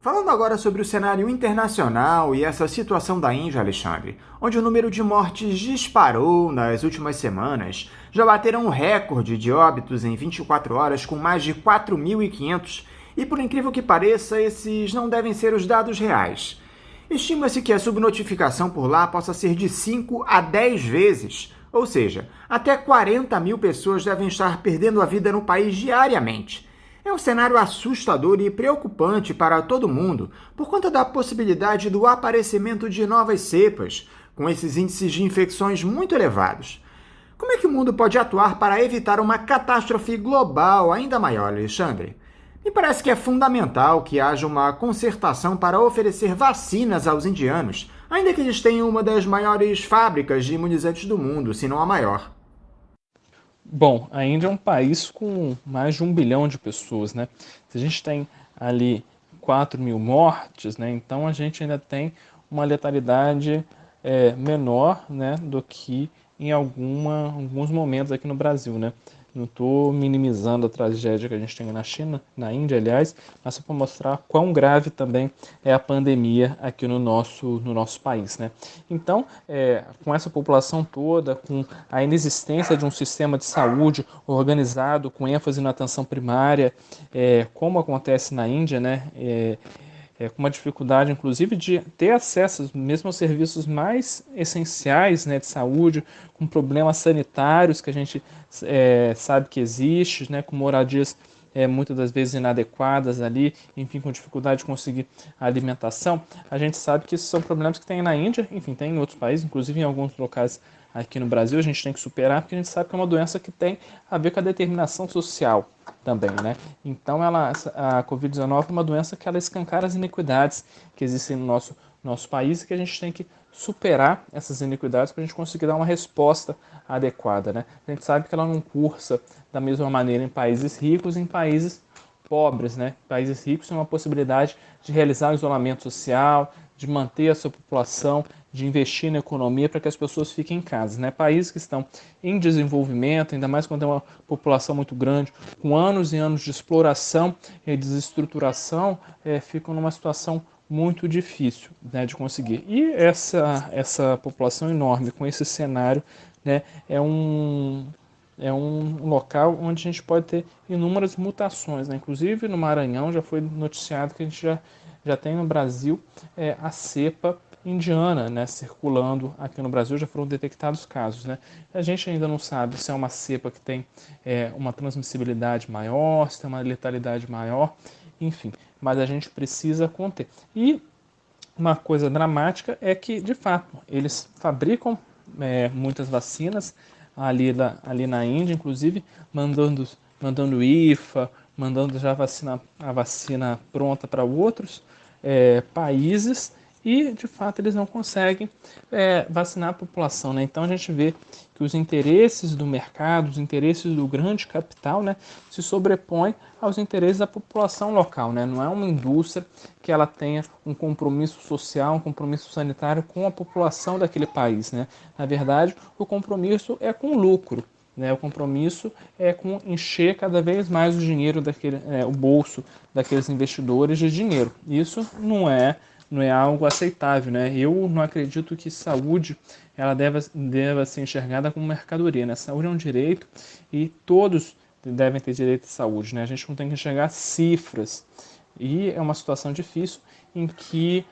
Falando agora sobre o cenário internacional e essa situação da Índia, Alexandre, onde o número de mortes disparou nas últimas semanas, já bateram um recorde de óbitos em 24 horas com mais de 4.500, e por incrível que pareça, esses não devem ser os dados reais. Estima-se que a subnotificação por lá possa ser de 5 a 10 vezes, ou seja, até 40 mil pessoas devem estar perdendo a vida no país diariamente. É um cenário assustador e preocupante para todo mundo por conta da possibilidade do aparecimento de novas cepas, com esses índices de infecções muito elevados. Como é que o mundo pode atuar para evitar uma catástrofe global ainda maior, Alexandre? Me parece que é fundamental que haja uma concertação para oferecer vacinas aos indianos, ainda que eles tenham uma das maiores fábricas de imunizantes do mundo, se não a maior. Bom, a Índia é um país com mais de 1 bilhão de pessoas, né? Se a gente tem ali 4 mil mortes, né, então a gente ainda tem uma letalidade menor, né, do que em alguns momentos aqui no Brasil, né? Não estou minimizando a tragédia que a gente tem na China, na Índia, aliás, mas só para mostrar quão grave também é a pandemia aqui no nosso país, né? Então, com essa população toda, com a inexistência de um sistema de saúde organizado, com ênfase na atenção primária, como acontece na Índia, né? Com uma dificuldade, inclusive, de ter acesso mesmo aos serviços mais essenciais, né, de saúde, com problemas sanitários que a gente sabe que existe, né, com moradias muitas das vezes inadequadas ali, enfim, com dificuldade de conseguir alimentação. A gente sabe que esses são problemas que tem na Índia, enfim, tem em outros países, inclusive em alguns locais aqui no Brasil, a gente tem que superar, porque a gente sabe que é uma doença que tem a ver com a determinação social também, né? Então, a Covid-19 é uma doença que ela escancara as iniquidades que existem no nosso país e que a gente tem que superar essas iniquidades para a gente conseguir dar uma resposta adequada, né? A gente sabe que ela não cursa da mesma maneira em países ricos e em países pobres, né? Países ricos têm uma possibilidade de realizar o isolamento social, de manter a sua população, de investir na economia para que as pessoas fiquem em casa, né? Países que estão em desenvolvimento, ainda mais quando tem uma população muito grande, com anos e anos de exploração e desestruturação, ficam numa situação muito difícil, né, de conseguir. E essa população enorme com esse cenário, né, é um é um local onde a gente pode ter inúmeras mutações, né? Inclusive no Maranhão já foi noticiado que a gente já tem no Brasil a cepa indiana, né, circulando aqui no Brasil, já foram detectados casos, né? A gente ainda não sabe se é uma cepa que tem uma transmissibilidade maior, se tem uma letalidade maior, enfim, mas a gente precisa conter. E uma coisa dramática é que, de fato, eles fabricam muitas vacinas ali na Índia, inclusive mandando IFA, mandando já a vacina pronta para outros países, e de fato eles não conseguem vacinar a população, né? Então a gente vê que os interesses do mercado, os interesses do grande capital, né, se sobrepõem aos interesses da população local, né? Não é uma indústria que ela tenha um compromisso social, um compromisso sanitário com a população daquele país, né? Na verdade, o compromisso é com o lucro, né? O compromisso é com encher cada vez mais o dinheiro o bolso daqueles investidores de dinheiro. Isso não é algo aceitável, né? Eu não acredito que saúde ela deva ser enxergada como mercadoria, né? Saúde é um direito e todos devem ter direito à saúde, né? A gente não tem que enxergar cifras. E é uma situação difícil em que,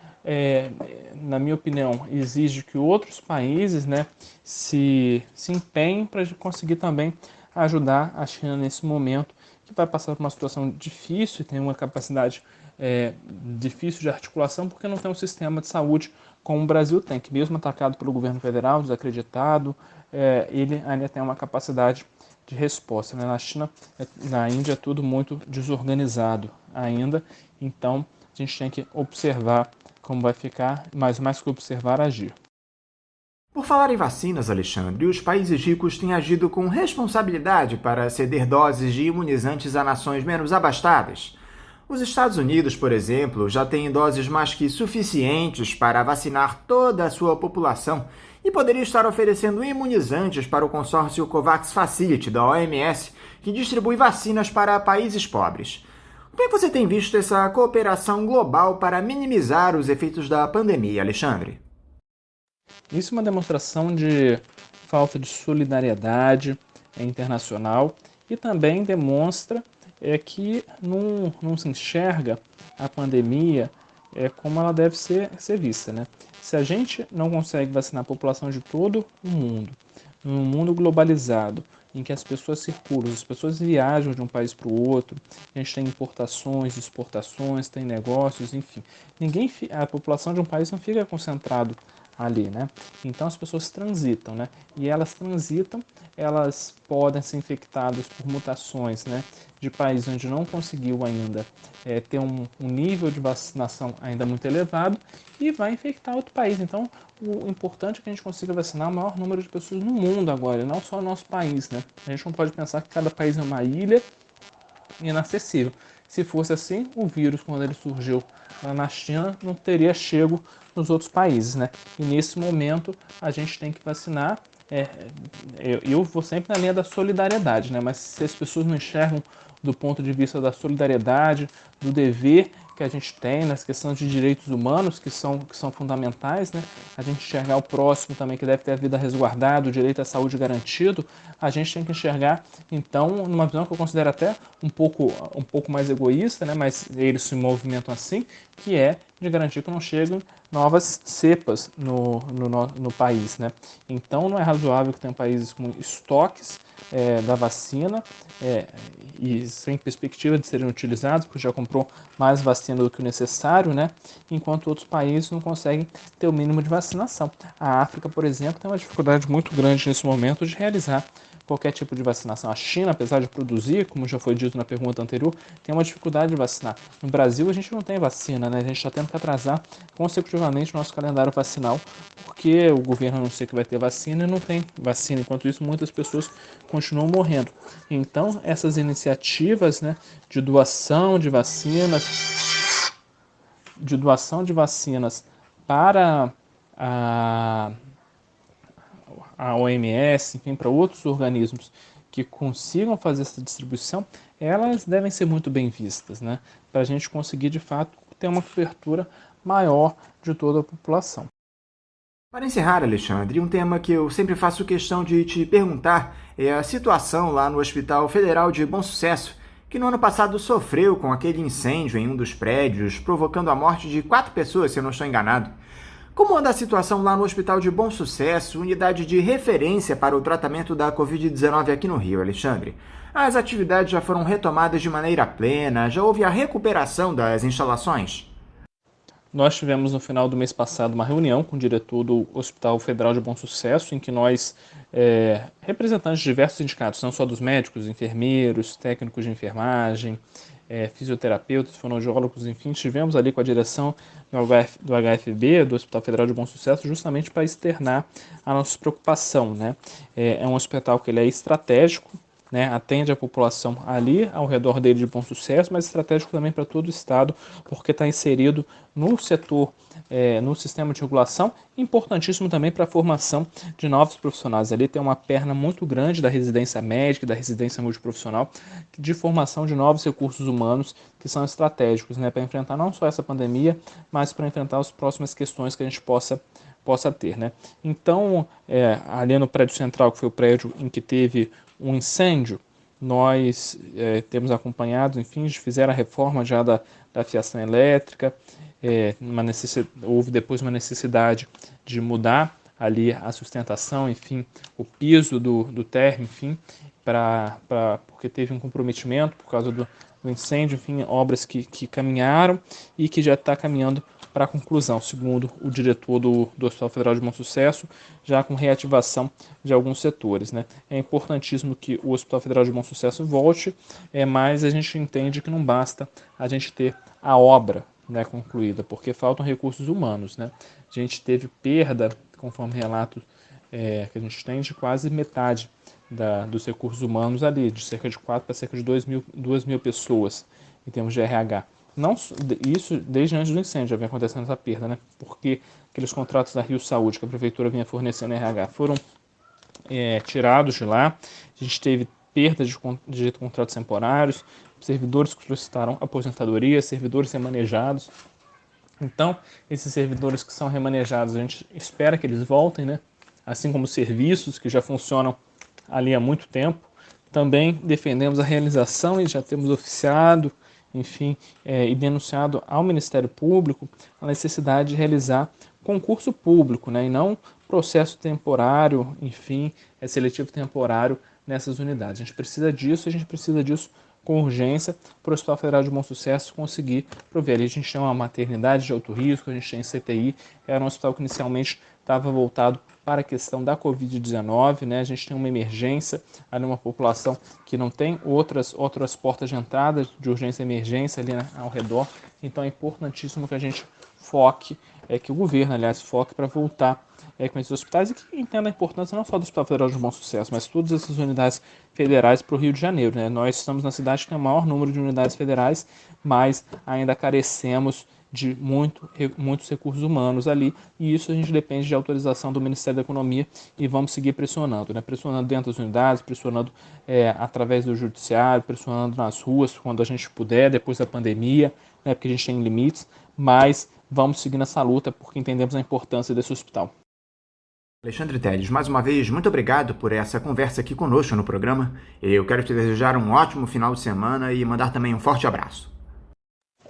na minha opinião, exige que outros países, né, se empenhem para conseguir também ajudar a China nesse momento, que vai passar por uma situação difícil e tem uma capacidade difícil de articulação, porque não tem um sistema de saúde como o Brasil tem, que mesmo atacado pelo governo federal, desacreditado, ele ainda tem uma capacidade de resposta, né? Na China, na Índia, é tudo muito desorganizado ainda, então a gente tem que observar como vai ficar, mas mais que observar, agir. Por falar em vacinas, Alexandre, os países ricos têm agido com responsabilidade para ceder doses de imunizantes a nações menos abastadas. Os Estados Unidos, por exemplo, já têm doses mais que suficientes para vacinar toda a sua população e poderia estar oferecendo imunizantes para o consórcio COVAX Facility da OMS, que distribui vacinas para países pobres. Como é que você tem visto essa cooperação global para minimizar os efeitos da pandemia, Alexandre? Isso é uma demonstração de falta de solidariedade internacional e também demonstra que não se enxerga a pandemia como ela deve ser vista, né? Se a gente não consegue vacinar a população de todo o mundo, num mundo globalizado, em que as pessoas circulam, as pessoas viajam de um país para o outro, a gente tem importações, exportações, tem negócios, enfim. A população de um país não fica concentrado ali, né? Então as pessoas transitam, né? E elas transitam, elas podem ser infectadas por mutações, né? De países onde não conseguiu ainda ter um nível de vacinação ainda muito elevado e vai infectar outro país. Então o importante é que a gente consiga vacinar o maior número de pessoas no mundo agora, não só no nosso país, né? A gente não pode pensar que cada país é uma ilha inacessível. Se fosse assim, o vírus, quando ele surgiu lá na China, não teria chego nos outros países, né? E nesse momento a gente tem que vacinar. Eu vou sempre na linha da solidariedade, né? Mas se as pessoas não enxergam do ponto de vista da solidariedade, do dever que a gente tem nas questões de direitos humanos, que são fundamentais, né? A gente enxergar o próximo também, que deve ter a vida resguardada, o direito à saúde garantido, a gente tem que enxergar, então, numa visão que eu considero até um pouco mais egoísta, né? Mas eles se movimentam assim, que é de garantir que não cheguem novas cepas no país, né? Então, não é razoável que tenham países com estoques da vacina e sem perspectiva de serem utilizados, porque já comprou mais vacina do que o necessário, né? Enquanto outros países não conseguem ter o mínimo de vacinação. A África, por exemplo, tem uma dificuldade muito grande nesse momento de realizar qualquer tipo de vacinação. A China, apesar de produzir, como já foi dito na pergunta anterior, tem uma dificuldade de vacinar. No Brasil, a gente não tem vacina, né? A gente está tendo que atrasar consecutivamente o nosso calendário vacinal, porque o governo anuncia que vai ter vacina e não tem vacina. Enquanto isso, muitas pessoas continuam morrendo. Então, essas iniciativas, né, de doação de vacinas para a OMS, enfim, para outros organismos que consigam fazer essa distribuição, elas devem ser muito bem vistas, né? Para a gente conseguir, de fato, ter uma cobertura maior de toda a população. Para encerrar, Alexandre, um tema que eu sempre faço questão de te perguntar é a situação lá no Hospital Federal de Bom Sucesso, que no ano passado sofreu com aquele incêndio em um dos prédios, provocando a morte de 4 pessoas, se eu não estou enganado. Como anda a situação lá no Hospital de Bom Sucesso, unidade de referência para o tratamento da Covid-19 aqui no Rio, Alexandre? As atividades já foram retomadas de maneira plena? Já houve a recuperação das instalações? Nós tivemos no final do mês passado uma reunião com o diretor do Hospital Federal de Bom Sucesso, em que nós, representantes de diversos sindicatos, não só dos médicos, enfermeiros, técnicos de enfermagem, fisioterapeutas, fonoaudiólogos, enfim, estivemos ali com a direção do HFB, do Hospital Federal de Bom Sucesso, justamente para externar a nossa preocupação, né? É um hospital que ele é estratégico, né, atende a população ali ao redor dele de Bom Sucesso, mas estratégico também para todo o estado, porque está inserido no setor, no sistema de regulação, importantíssimo também para a formação de novos profissionais. Ali tem uma perna muito grande da residência médica, da residência multiprofissional, de formação de novos recursos humanos que são estratégicos, né, para enfrentar não só essa pandemia, mas para enfrentar as próximas questões que a gente possa ter, né? Então, ali no prédio central, que foi o prédio em que teve um incêndio, nós temos acompanhado, enfim, fizeram a reforma já da fiação elétrica, houve depois uma necessidade de mudar ali a sustentação, enfim, o piso do térreo, enfim, porque teve um comprometimento por causa do incêndio, enfim, obras que caminharam e que já está caminhando para a conclusão, segundo o diretor do Hospital Federal de Bom Sucesso, já com reativação de alguns setores, né? É importantíssimo que o Hospital Federal de Bom Sucesso volte, mas a gente entende que não basta a gente ter a obra, né, concluída, porque faltam recursos humanos, né? A gente teve perda, conforme relatos que a gente tem, de quase metade dos recursos humanos ali, de cerca de 4 para cerca de 2 mil pessoas em termos de RH. Não, isso desde antes do incêndio já vem acontecendo essa perda, né? Porque aqueles contratos da Rio Saúde que a prefeitura vinha fornecendo RH foram tirados de lá. A gente teve perda de contratos temporários, servidores que solicitaram aposentadoria, servidores remanejados. Então, esses servidores que são remanejados, a gente espera que eles voltem, né? Assim como serviços que já funcionam ali há muito tempo. Também defendemos a realização e já temos oficiado, enfim, e denunciado ao Ministério Público a necessidade de realizar concurso público, né, e não processo temporário, enfim, seletivo temporário nessas unidades. A gente precisa disso com urgência para o Hospital Federal de Bom Sucesso conseguir prover. Ali a gente tem uma maternidade de alto risco, a gente tem CTI, era um hospital que inicialmente estava voltado para a questão da Covid-19, né? A gente tem uma emergência, ali uma população que não tem outras portas de entrada de urgência e emergência ali, né, ao redor, então é importantíssimo que a gente foque, que o governo, aliás, foque para voltar com esses hospitais e que entenda a importância não só do Hospital Federal de Bom Sucesso, mas todas essas unidades federais para o Rio de Janeiro, né? Nós estamos na cidade que tem o maior número de unidades federais, mas ainda carecemos de muitos recursos humanos ali, e isso a gente depende de autorização do Ministério da Economia e vamos seguir pressionando, né? Pressionando dentro das unidades, pressionando através do judiciário, pressionando nas ruas quando a gente puder, depois da pandemia, né? Porque a gente tem limites, mas vamos seguir nessa luta porque entendemos a importância desse hospital. Alexandre Telles, mais uma vez, muito obrigado por essa conversa aqui conosco no programa. Eu quero te desejar um ótimo final de semana e mandar também um forte abraço.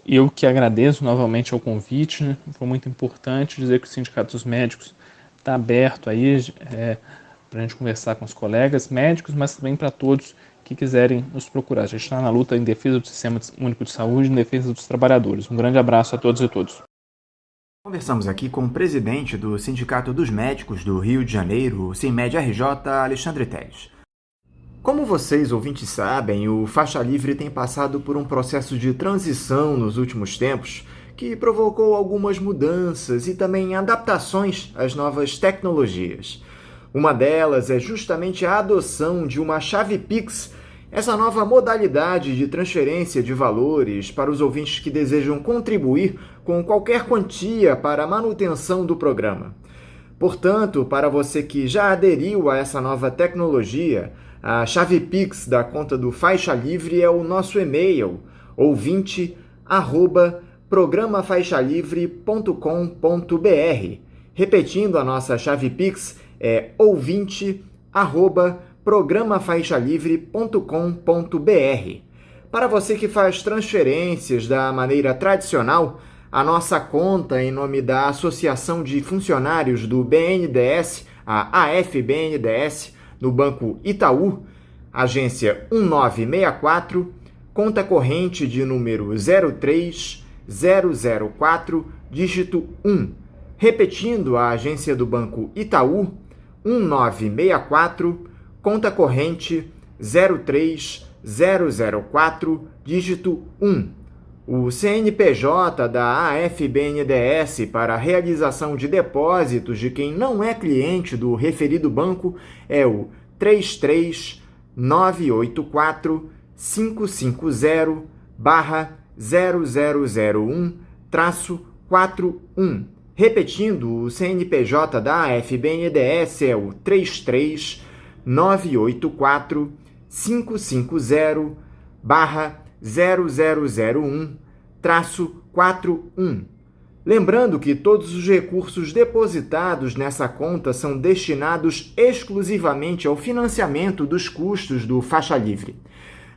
Eu que agradeço novamente ao convite, né? Foi muito importante dizer que o Sindicato dos Médicos está aberto aí para a gente conversar com os colegas médicos, mas também para todos que quiserem nos procurar. A gente está na luta em defesa do Sistema Único de Saúde, em defesa dos trabalhadores. Um grande abraço a todos e todas. Conversamos aqui com o presidente do Sindicato dos Médicos do Rio de Janeiro, o SINMED-RJ, Alexandre Telles. Como vocês, ouvintes, sabem, o Faixa Livre tem passado por um processo de transição nos últimos tempos que provocou algumas mudanças e também adaptações às novas tecnologias. Uma delas é justamente a adoção de uma chave Pix, essa nova modalidade de transferência de valores para os ouvintes que desejam contribuir com qualquer quantia para a manutenção do programa. Portanto, para você que já aderiu a essa nova tecnologia, a chave Pix da conta do Faixa Livre é o nosso e-mail, ouvinte@programafaixalivre.com.br. Repetindo, a nossa chave Pix é ouvinte@programafaixalivre.com.br. Para você que faz transferências da maneira tradicional, a nossa conta em nome da Associação de Funcionários do BNDES, a AFBNDES, no Banco Itaú, agência 1964, conta corrente de número 03004, dígito 1. Repetindo, a agência do Banco Itaú, 1964, conta corrente 03004, dígito 1. O CNPJ da AFBNDES para a realização de depósitos de quem não é cliente do referido banco é o 33984-550-0001-41. Repetindo, o CNPJ da AFBNDES é o 33984-550-0001-41. Lembrando que todos os recursos depositados nessa conta são destinados exclusivamente ao financiamento dos custos do Faixa Livre.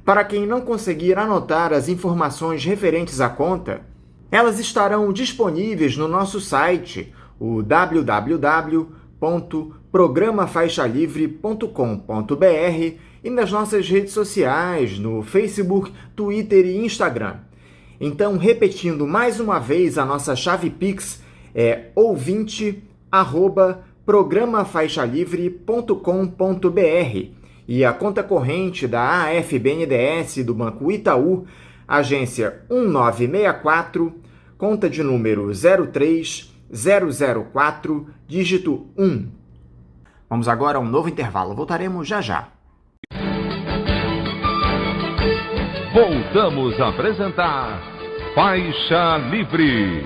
Para quem não conseguir anotar as informações referentes à conta, elas estarão disponíveis no nosso site, o www.programafaixalivre.com.br, e nas nossas redes sociais, no Facebook, Twitter e Instagram. Então, repetindo mais uma vez, a nossa chave Pix é ouvinte@programafaixalivre.com.br e a conta corrente da AFBNDES do Banco Itaú, agência 1964, conta de número 03004, dígito 1. Vamos agora a um novo intervalo. Voltaremos já já. Voltamos a apresentar Faixa Livre.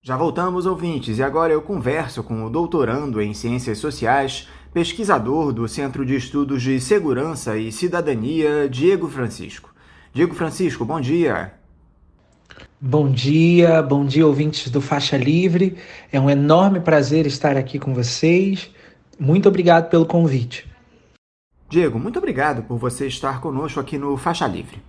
Já voltamos, ouvintes, e agora eu converso com o doutorando em Ciências Sociais, pesquisador do Centro de Estudos de Segurança e Cidadania, Diego Francisco. Diego Francisco, bom dia. Bom dia, ouvintes do Faixa Livre. É um enorme prazer estar aqui com vocês. Muito obrigado pelo convite. Diego, muito obrigado por você estar conosco aqui no Faixa Livre.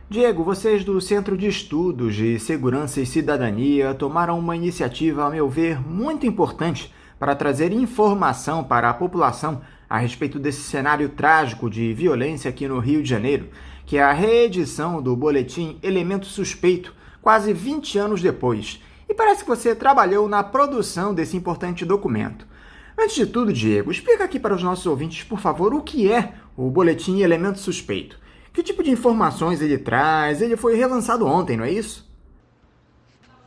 Diego, vocês do Centro de Estudos de Segurança e Cidadania tomaram uma iniciativa, ao meu ver, muito importante para trazer informação para a população a respeito desse cenário trágico de violência aqui no Rio de Janeiro, que é a reedição do boletim Elemento Suspeito, quase 20 anos depois. E parece que você trabalhou na produção desse importante documento. Antes de tudo, Diego, explica aqui para os nossos ouvintes, por favor, o que é o Boletim Elemento Suspeito. Que tipo de informações ele traz? Ele foi relançado ontem, não é isso?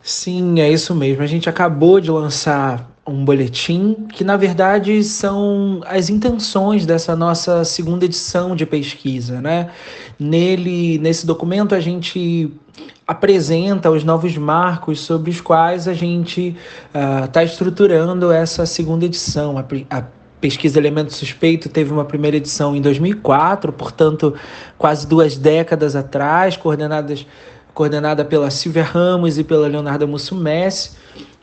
Sim, é isso mesmo. A gente acabou de lançar um boletim que, na verdade, são as intenções dessa nossa segunda edição de pesquisa, né? Nesse documento, a gente apresenta os novos marcos sobre os quais a gente está estruturando essa segunda edição. A pesquisa Elemento Suspeito teve uma primeira edição em 2004, portanto, quase 2 décadas atrás, coordenada pela Silvia Ramos e pela Leonarda Mussumessi.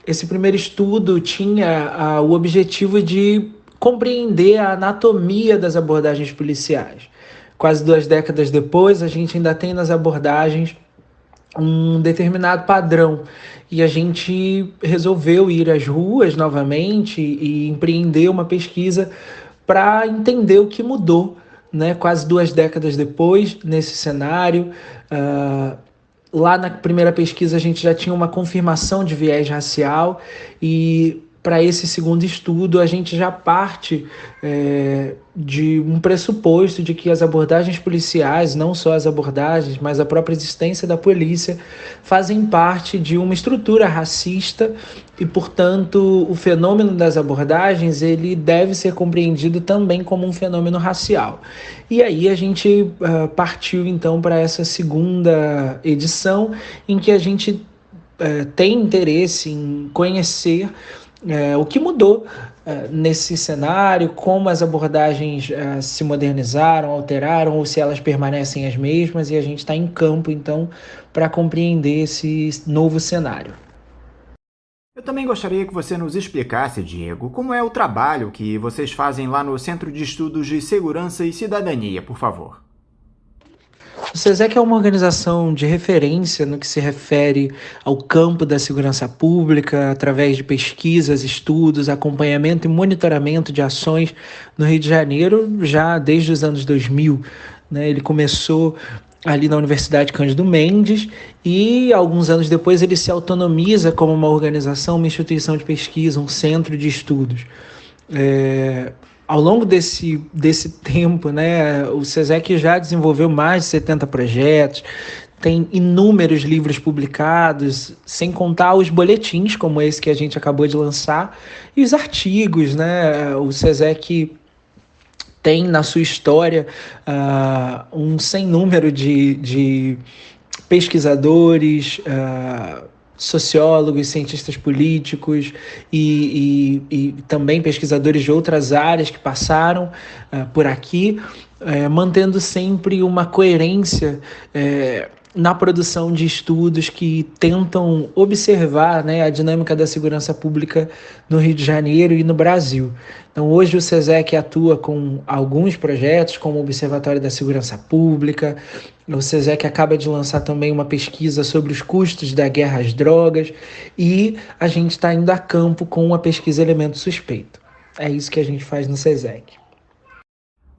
Esse primeiro estudo tinha o objetivo de compreender a anatomia das abordagens policiais. Quase 2 décadas depois, a gente ainda tem nas abordagens um determinado padrão, e a gente resolveu ir às ruas novamente e empreender uma pesquisa para entender o que mudou, né? Quase 2 décadas depois, nesse cenário. Lá na primeira pesquisa a gente já tinha uma confirmação de viés racial, e para esse segundo estudo a gente já parte de um pressuposto de que as abordagens policiais, não só as abordagens, mas a própria existência da polícia, fazem parte de uma estrutura racista e, portanto, o fenômeno das abordagens ele deve ser compreendido também como um fenômeno racial. E aí a gente partiu então para essa segunda edição, em que a gente tem interesse em conhecer o que mudou nesse cenário, como as abordagens se modernizaram, alteraram, ou se elas permanecem as mesmas, e a gente está em campo, então, para compreender esse novo cenário. Eu também gostaria que você nos explicasse, Diego, como é o trabalho que vocês fazem lá no Centro de Estudos de Segurança e Cidadania, por favor. O SESEC é uma organização de referência no que se refere ao campo da segurança pública, através de pesquisas, estudos, acompanhamento e monitoramento de ações no Rio de Janeiro, já desde os anos 2000. Né? Ele começou ali na Universidade Cândido Mendes e, alguns anos depois, ele se autonomiza como uma organização, uma instituição de pesquisa, um centro de estudos. Ao longo desse tempo, né, o SESEC já desenvolveu mais de 70 projetos, tem inúmeros livros publicados, sem contar os boletins, como esse que a gente acabou de lançar, e os artigos, né? O SESEC tem na sua história um sem número de pesquisadores, sociólogos, cientistas políticos e também pesquisadores de outras áreas que passaram por aqui, mantendo sempre uma coerência na produção de estudos que tentam observar, né, a dinâmica da segurança pública no Rio de Janeiro e no Brasil. Então, hoje o SESEC atua com alguns projetos, como o Observatório da Segurança Pública. O SESEC acaba de lançar também uma pesquisa sobre os custos da guerra às drogas e a gente está indo a campo com uma pesquisa elemento suspeito. É isso que a gente faz no SESEC.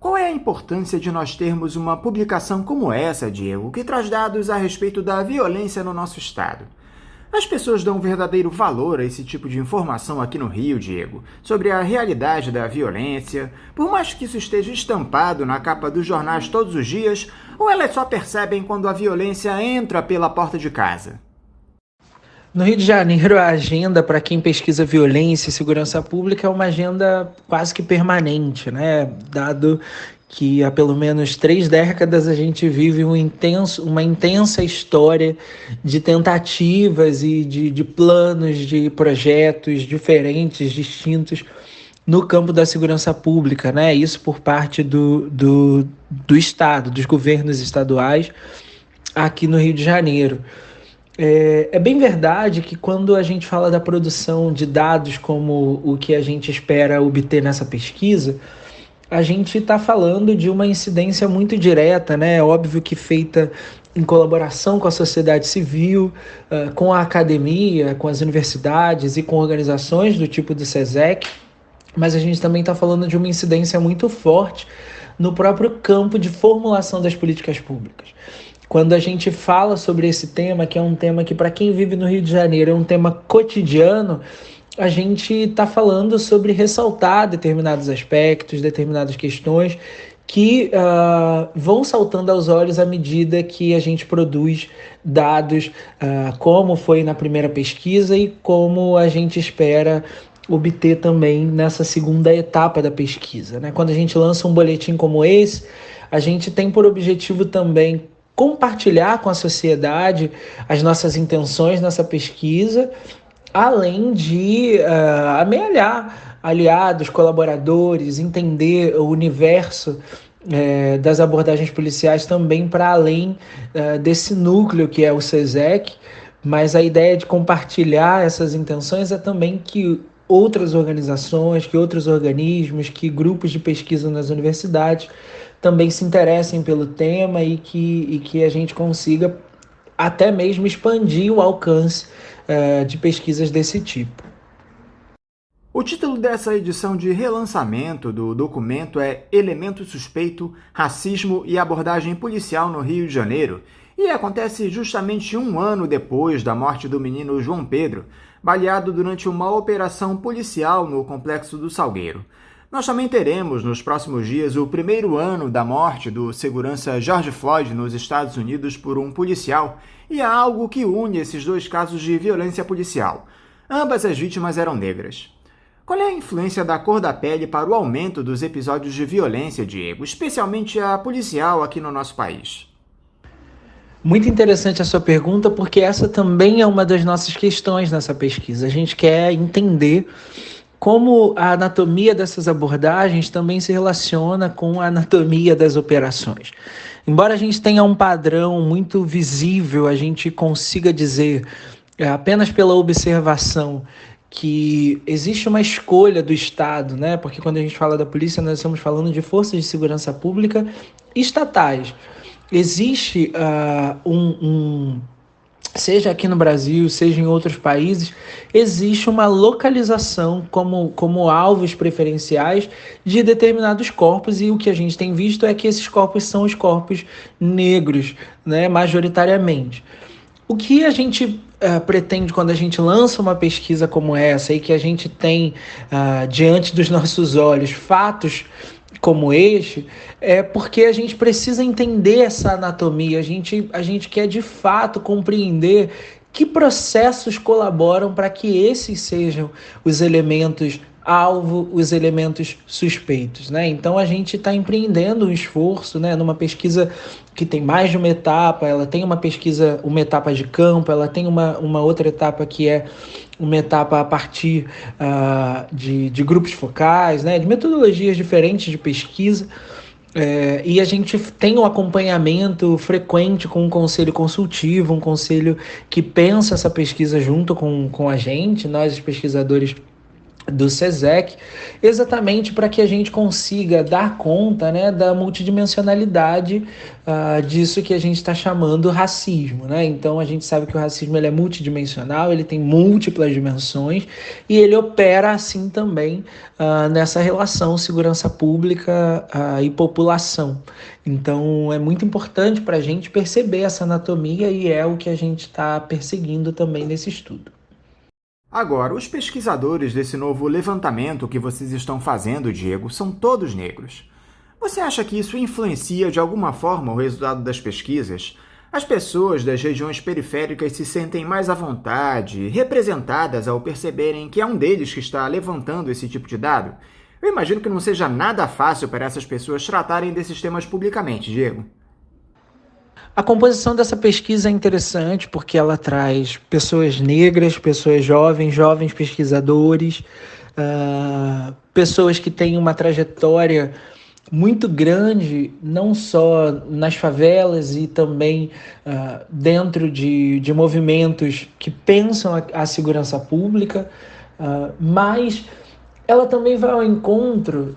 Qual é a importância de nós termos uma publicação como essa, Diego, que traz dados a respeito da violência no nosso estado? As pessoas dão um verdadeiro valor a esse tipo de informação aqui no Rio, Diego, sobre a realidade da violência, por mais que isso esteja estampado na capa dos jornais todos os dias, ou elas só percebem quando a violência entra pela porta de casa? No Rio de Janeiro, a agenda para quem pesquisa violência e segurança pública é uma agenda quase que permanente, né? Dado que há pelo menos 3 décadas a gente vive uma intensa história de tentativas e de planos, de projetos diferentes, distintos no campo da segurança pública, né? Isso por parte do Estado, dos governos estaduais aqui no Rio de Janeiro. É bem verdade que quando a gente fala da produção de dados como o que a gente espera obter nessa pesquisa, a gente está falando de uma incidência muito direta, né? É óbvio que feita em colaboração com a sociedade civil, com a academia, com as universidades e com organizações do tipo do SESEC, mas a gente também está falando de uma incidência muito forte no próprio campo de formulação das políticas públicas. Quando a gente fala sobre esse tema, que é um tema que para quem vive no Rio de Janeiro é um tema cotidiano, a gente está falando sobre ressaltar determinados aspectos, determinadas questões que vão saltando aos olhos à medida que a gente produz dados, como foi na primeira pesquisa e como a gente espera obter também nessa segunda etapa da pesquisa, né? Quando a gente lança um boletim como esse, a gente tem por objetivo também compartilhar com a sociedade as nossas intenções nessa pesquisa, além de amealhar aliados, colaboradores, entender o universo das abordagens policiais também para além desse núcleo que é o SESEC, mas a ideia de compartilhar essas intenções é também que outras organizações, que outros organismos, que grupos de pesquisa nas universidades também se interessem pelo tema e que a gente consiga até mesmo expandir o alcance de pesquisas desse tipo. O título dessa edição de relançamento do documento é Elemento Suspeito, Racismo e Abordagem Policial no Rio de Janeiro, e acontece justamente 1 ano depois da morte do menino João Pedro, baleado durante uma operação policial no Complexo do Salgueiro. Nós também teremos, nos próximos dias, o 1º ano da morte do segurança George Floyd nos Estados Unidos por um policial, e há algo que une esses 2 casos de violência policial. Ambas as vítimas eram negras. Qual é a influência da cor da pele para o aumento dos episódios de violência, Diego, especialmente a policial aqui no nosso país? Muito interessante a sua pergunta, porque essa também é uma das nossas questões nessa pesquisa. A gente quer entender como a anatomia dessas abordagens também se relaciona com a anatomia das operações. Embora a gente tenha um padrão muito visível, a gente consiga dizer apenas pela observação que existe uma escolha do Estado, né? Porque quando a gente fala da polícia, nós estamos falando de forças de segurança pública estatais. Existe seja aqui no Brasil, seja em outros países, existe uma localização como alvos preferenciais de determinados corpos, e o que a gente tem visto é que esses corpos são os corpos negros, né, majoritariamente. O que a gente pretende quando a gente lança uma pesquisa como essa e que a gente tem diante dos nossos olhos fatos como este, é porque a gente precisa entender essa anatomia, a gente quer de fato compreender que processos colaboram para que esses sejam os elementos alvo, os elementos suspeitos, né? Então a gente está empreendendo um esforço, né, numa pesquisa que tem mais de uma etapa. Ela tem uma etapa de campo, ela tem uma outra etapa que é uma etapa a partir de grupos focais, né, de metodologias diferentes de pesquisa. E a gente tem um acompanhamento frequente com um conselho consultivo, um conselho que pensa essa pesquisa junto com a gente, nós os pesquisadores do SESEC, exatamente para que a gente consiga dar conta, né, da multidimensionalidade disso que a gente está chamando racismo, né? Então a gente sabe que o racismo ele é multidimensional, ele tem múltiplas dimensões e ele opera assim também nessa relação segurança pública e população. Então é muito importante para a gente perceber essa anatomia e é o que a gente está perseguindo também nesse estudo. Agora, os pesquisadores desse novo levantamento que vocês estão fazendo, Diego, são todos negros. Você acha que isso influencia de alguma forma o resultado das pesquisas? As pessoas das regiões periféricas se sentem mais à vontade, representadas ao perceberem que é um deles que está levantando esse tipo de dado? Eu imagino que não seja nada fácil para essas pessoas tratarem desses temas publicamente, Diego. A composição dessa pesquisa é interessante porque ela traz pessoas negras, pessoas jovens pesquisadores, pessoas que têm uma trajetória muito grande, não só nas favelas e também dentro de movimentos que pensam a segurança pública, mas ela também vai ao encontro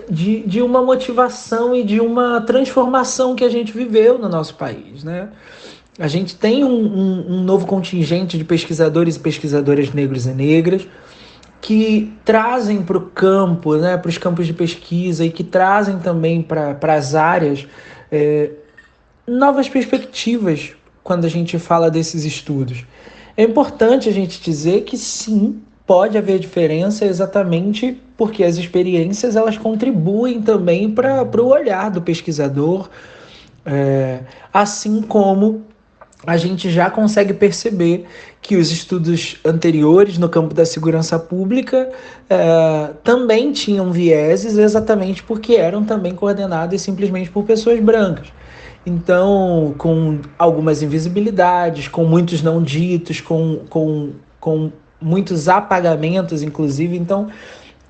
de uma motivação e de uma transformação que a gente viveu no nosso país, né? A gente tem um novo contingente de pesquisadores e pesquisadoras negros e negras que trazem para o campo, né, para os campos de pesquisa e que trazem também para as áreas novas perspectivas quando a gente fala desses estudos. É importante a gente dizer que sim, pode haver diferença exatamente porque as experiências elas contribuem também para o olhar do pesquisador, assim como a gente já consegue perceber que os estudos anteriores no campo da segurança pública também tinham vieses exatamente porque eram também coordenados simplesmente por pessoas brancas. Então, com algumas invisibilidades, com muitos não ditos, com muitos apagamentos, inclusive. Então,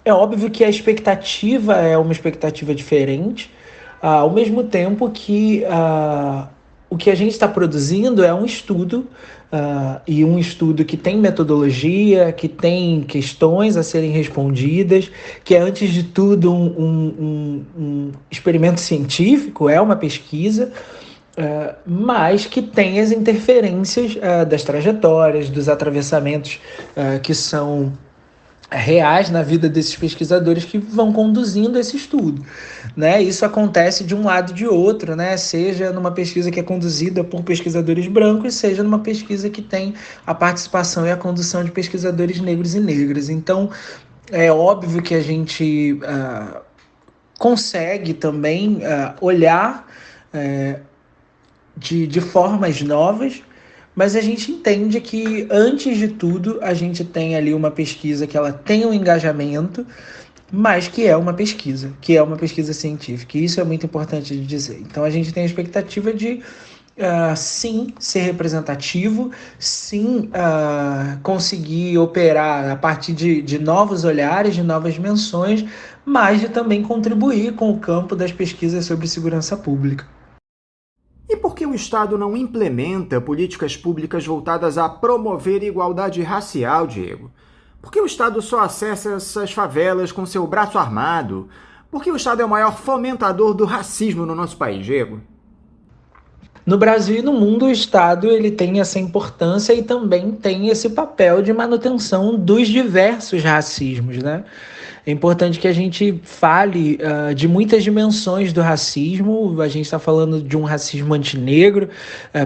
é óbvio que a expectativa é uma expectativa diferente, ao mesmo tempo que o que a gente está produzindo é um estudo, e um estudo que tem metodologia, que tem questões a serem respondidas, que é, antes de tudo, um experimento científico, é uma pesquisa, mas que tem as interferências das trajetórias, dos atravessamentos que são reais na vida desses pesquisadores que vão conduzindo esse estudo, né? Isso acontece de um lado e de outro, né? Seja numa pesquisa que é conduzida por pesquisadores brancos, seja numa pesquisa que tem a participação e a condução de pesquisadores negros e negras. Então, é óbvio que a gente consegue também olhar de formas novas, mas a gente entende que, antes de tudo, a gente tem ali uma pesquisa que ela tem um engajamento, mas que é uma pesquisa científica. E isso é muito importante de dizer. Então, a gente tem a expectativa de, sim, ser representativo, sim, conseguir operar a partir de novos olhares, de novas dimensões, mas de também contribuir com o campo das pesquisas sobre segurança pública. E por que o Estado não implementa políticas públicas voltadas a promover igualdade racial, Diego? Por que o Estado só acessa essas favelas com seu braço armado? Por que o Estado é o maior fomentador do racismo no nosso país, Diego? No Brasil e no mundo, o Estado ele tem essa importância e também tem esse papel de manutenção dos diversos racismos, né? É importante que a gente fale de muitas dimensões do racismo. A gente está falando de um racismo antinegro,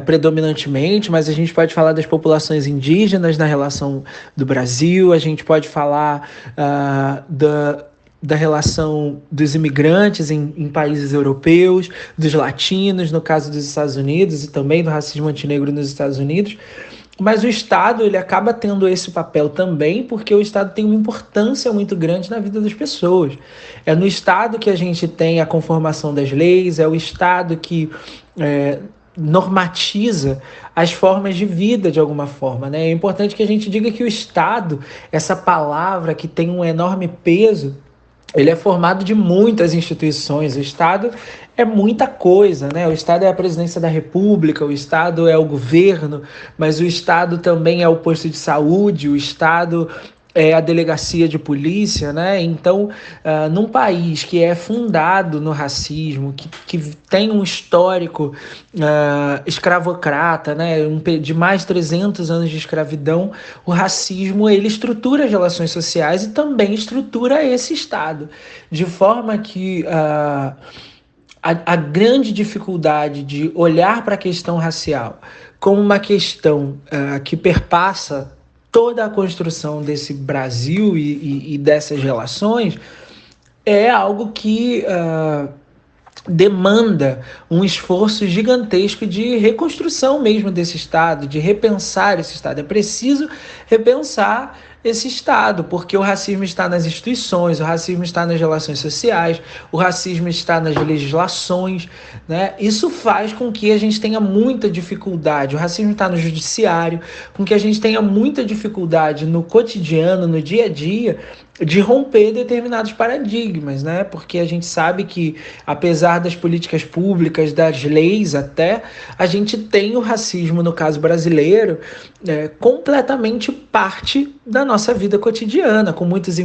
predominantemente, mas a gente pode falar das populações indígenas na relação do Brasil, a gente pode falar da relação dos imigrantes em países europeus, dos latinos, no caso dos Estados Unidos, e também do racismo antinegro nos Estados Unidos. Mas o Estado ele acaba tendo esse papel também porque o Estado tem uma importância muito grande na vida das pessoas. É no Estado que a gente tem a conformação das leis, é o Estado que normatiza as formas de vida de alguma forma, né? É importante que a gente diga que o Estado, essa palavra que tem um enorme peso, ele é formado de muitas instituições. O Estado é muita coisa, né? O Estado é a presidência da República, o Estado é o governo, mas o Estado também é o posto de saúde, o Estado é a delegacia de polícia, né? Então, num país que é fundado no racismo, que tem um histórico escravocrata, né? De mais de 300 anos de escravidão, o racismo ele estrutura as relações sociais e também estrutura esse Estado, de forma que a grande dificuldade de olhar para a questão racial como uma questão que perpassa toda a construção desse Brasil e dessas relações é algo que demanda um esforço gigantesco de reconstrução mesmo desse Estado, de repensar esse Estado. É preciso repensar esse Estado, porque o racismo está nas instituições, o racismo está nas relações sociais, o racismo está nas legislações, né? Isso faz com que a gente tenha muita dificuldade, o racismo está no judiciário, com que a gente tenha muita dificuldade no cotidiano, no dia a dia, de romper determinados paradigmas, né? Porque a gente sabe que, apesar das políticas públicas, das leis até, a gente tem o racismo, no caso brasileiro, completamente parte da nossa vida cotidiana, com muitas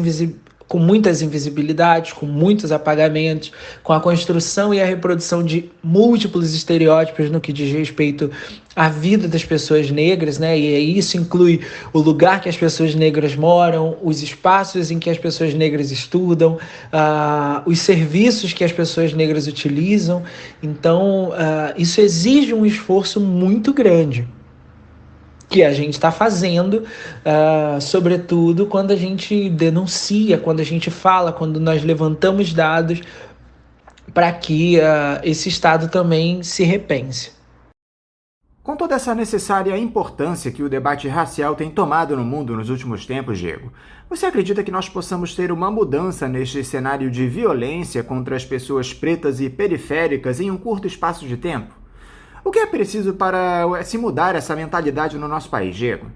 invisibilidades, com muitos apagamentos, com a construção e a reprodução de múltiplos estereótipos no que diz respeito à vida das pessoas negras, né? E isso inclui o lugar que as pessoas negras moram, os espaços em que as pessoas negras estudam, os serviços que as pessoas negras utilizam. Então, isso exige um esforço muito grande, que a gente está fazendo, sobretudo quando a gente denuncia, quando a gente fala, quando nós levantamos dados para que esse Estado também se repense. Com toda essa necessária importância que o debate racial tem tomado no mundo nos últimos tempos, Diego, você acredita que nós possamos ter uma mudança neste cenário de violência contra as pessoas pretas e periféricas em um curto espaço de tempo? O que é preciso para se mudar essa mentalidade no nosso país, Diego?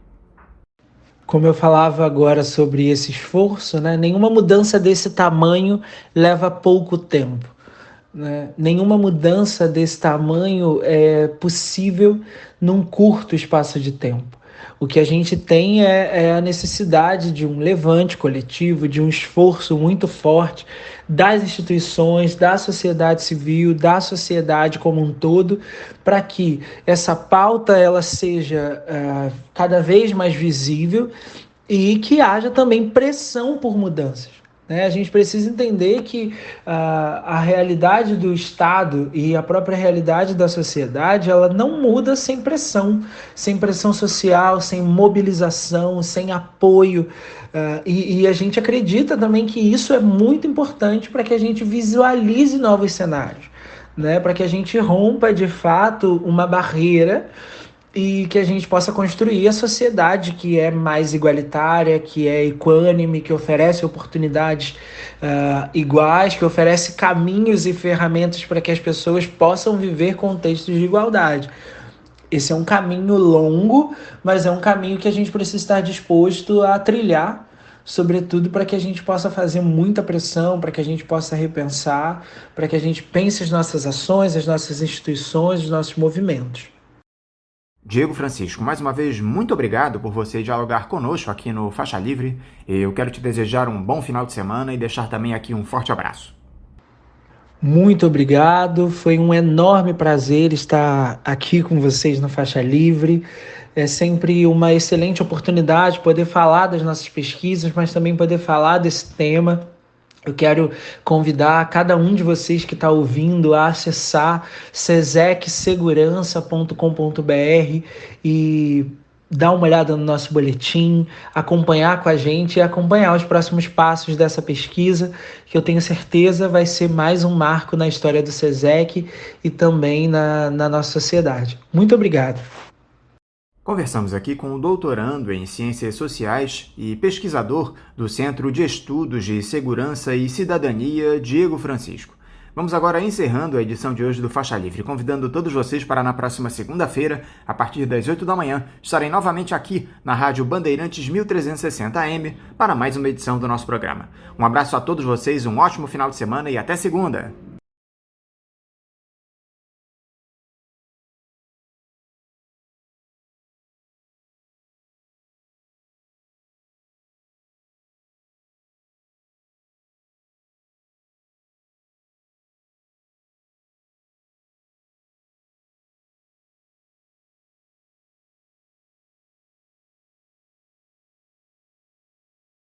Como eu falava agora sobre esse esforço, né, nenhuma mudança desse tamanho leva pouco tempo, né? Nenhuma mudança desse tamanho é possível num curto espaço de tempo. O que a gente tem é a necessidade de um levante coletivo, de um esforço muito forte das instituições, da sociedade civil, da sociedade como um todo, para que essa pauta ela seja cada vez mais visível e que haja também pressão por mudanças. A gente precisa entender que a realidade do Estado e a própria realidade da sociedade, ela não muda sem pressão social, sem mobilização, sem apoio. E a gente acredita também que isso é muito importante para que a gente visualize novos cenários, né? Para que a gente rompa, de fato, uma barreira e que a gente possa construir a sociedade que é mais igualitária, que é equânime, que oferece oportunidades iguais, que oferece caminhos e ferramentas para que as pessoas possam viver contextos de igualdade. Esse é um caminho longo, mas é um caminho que a gente precisa estar disposto a trilhar sobretudo para que a gente possa fazer muita pressão, para que a gente possa repensar, para que a gente pense as nossas ações, as nossas instituições, os nossos movimentos. Diego Francisco, mais uma vez, muito obrigado por você dialogar conosco aqui no Faixa Livre. Eu quero te desejar um bom final de semana e deixar também aqui um forte abraço. Muito obrigado, foi um enorme prazer estar aqui com vocês no Faixa Livre. É sempre uma excelente oportunidade poder falar das nossas pesquisas, mas também poder falar desse tema. Eu quero convidar cada um de vocês que está ouvindo a acessar cesecsegurança.com.br e dar uma olhada no nosso boletim, acompanhar com a gente e acompanhar os próximos passos dessa pesquisa, que eu tenho certeza vai ser mais um marco na história do SESEC e também na nossa sociedade. Muito obrigado. Conversamos aqui com o doutorando em Ciências Sociais e pesquisador do Centro de Estudos de Segurança e Cidadania, Diego Francisco. Vamos agora encerrando a edição de hoje do Faixa Livre, convidando todos vocês para na próxima segunda-feira, a partir das 8 da manhã, estarem novamente aqui na Rádio Bandeirantes 1360 AM para mais uma edição do nosso programa. Um abraço a todos vocês, um ótimo final de semana e até segunda!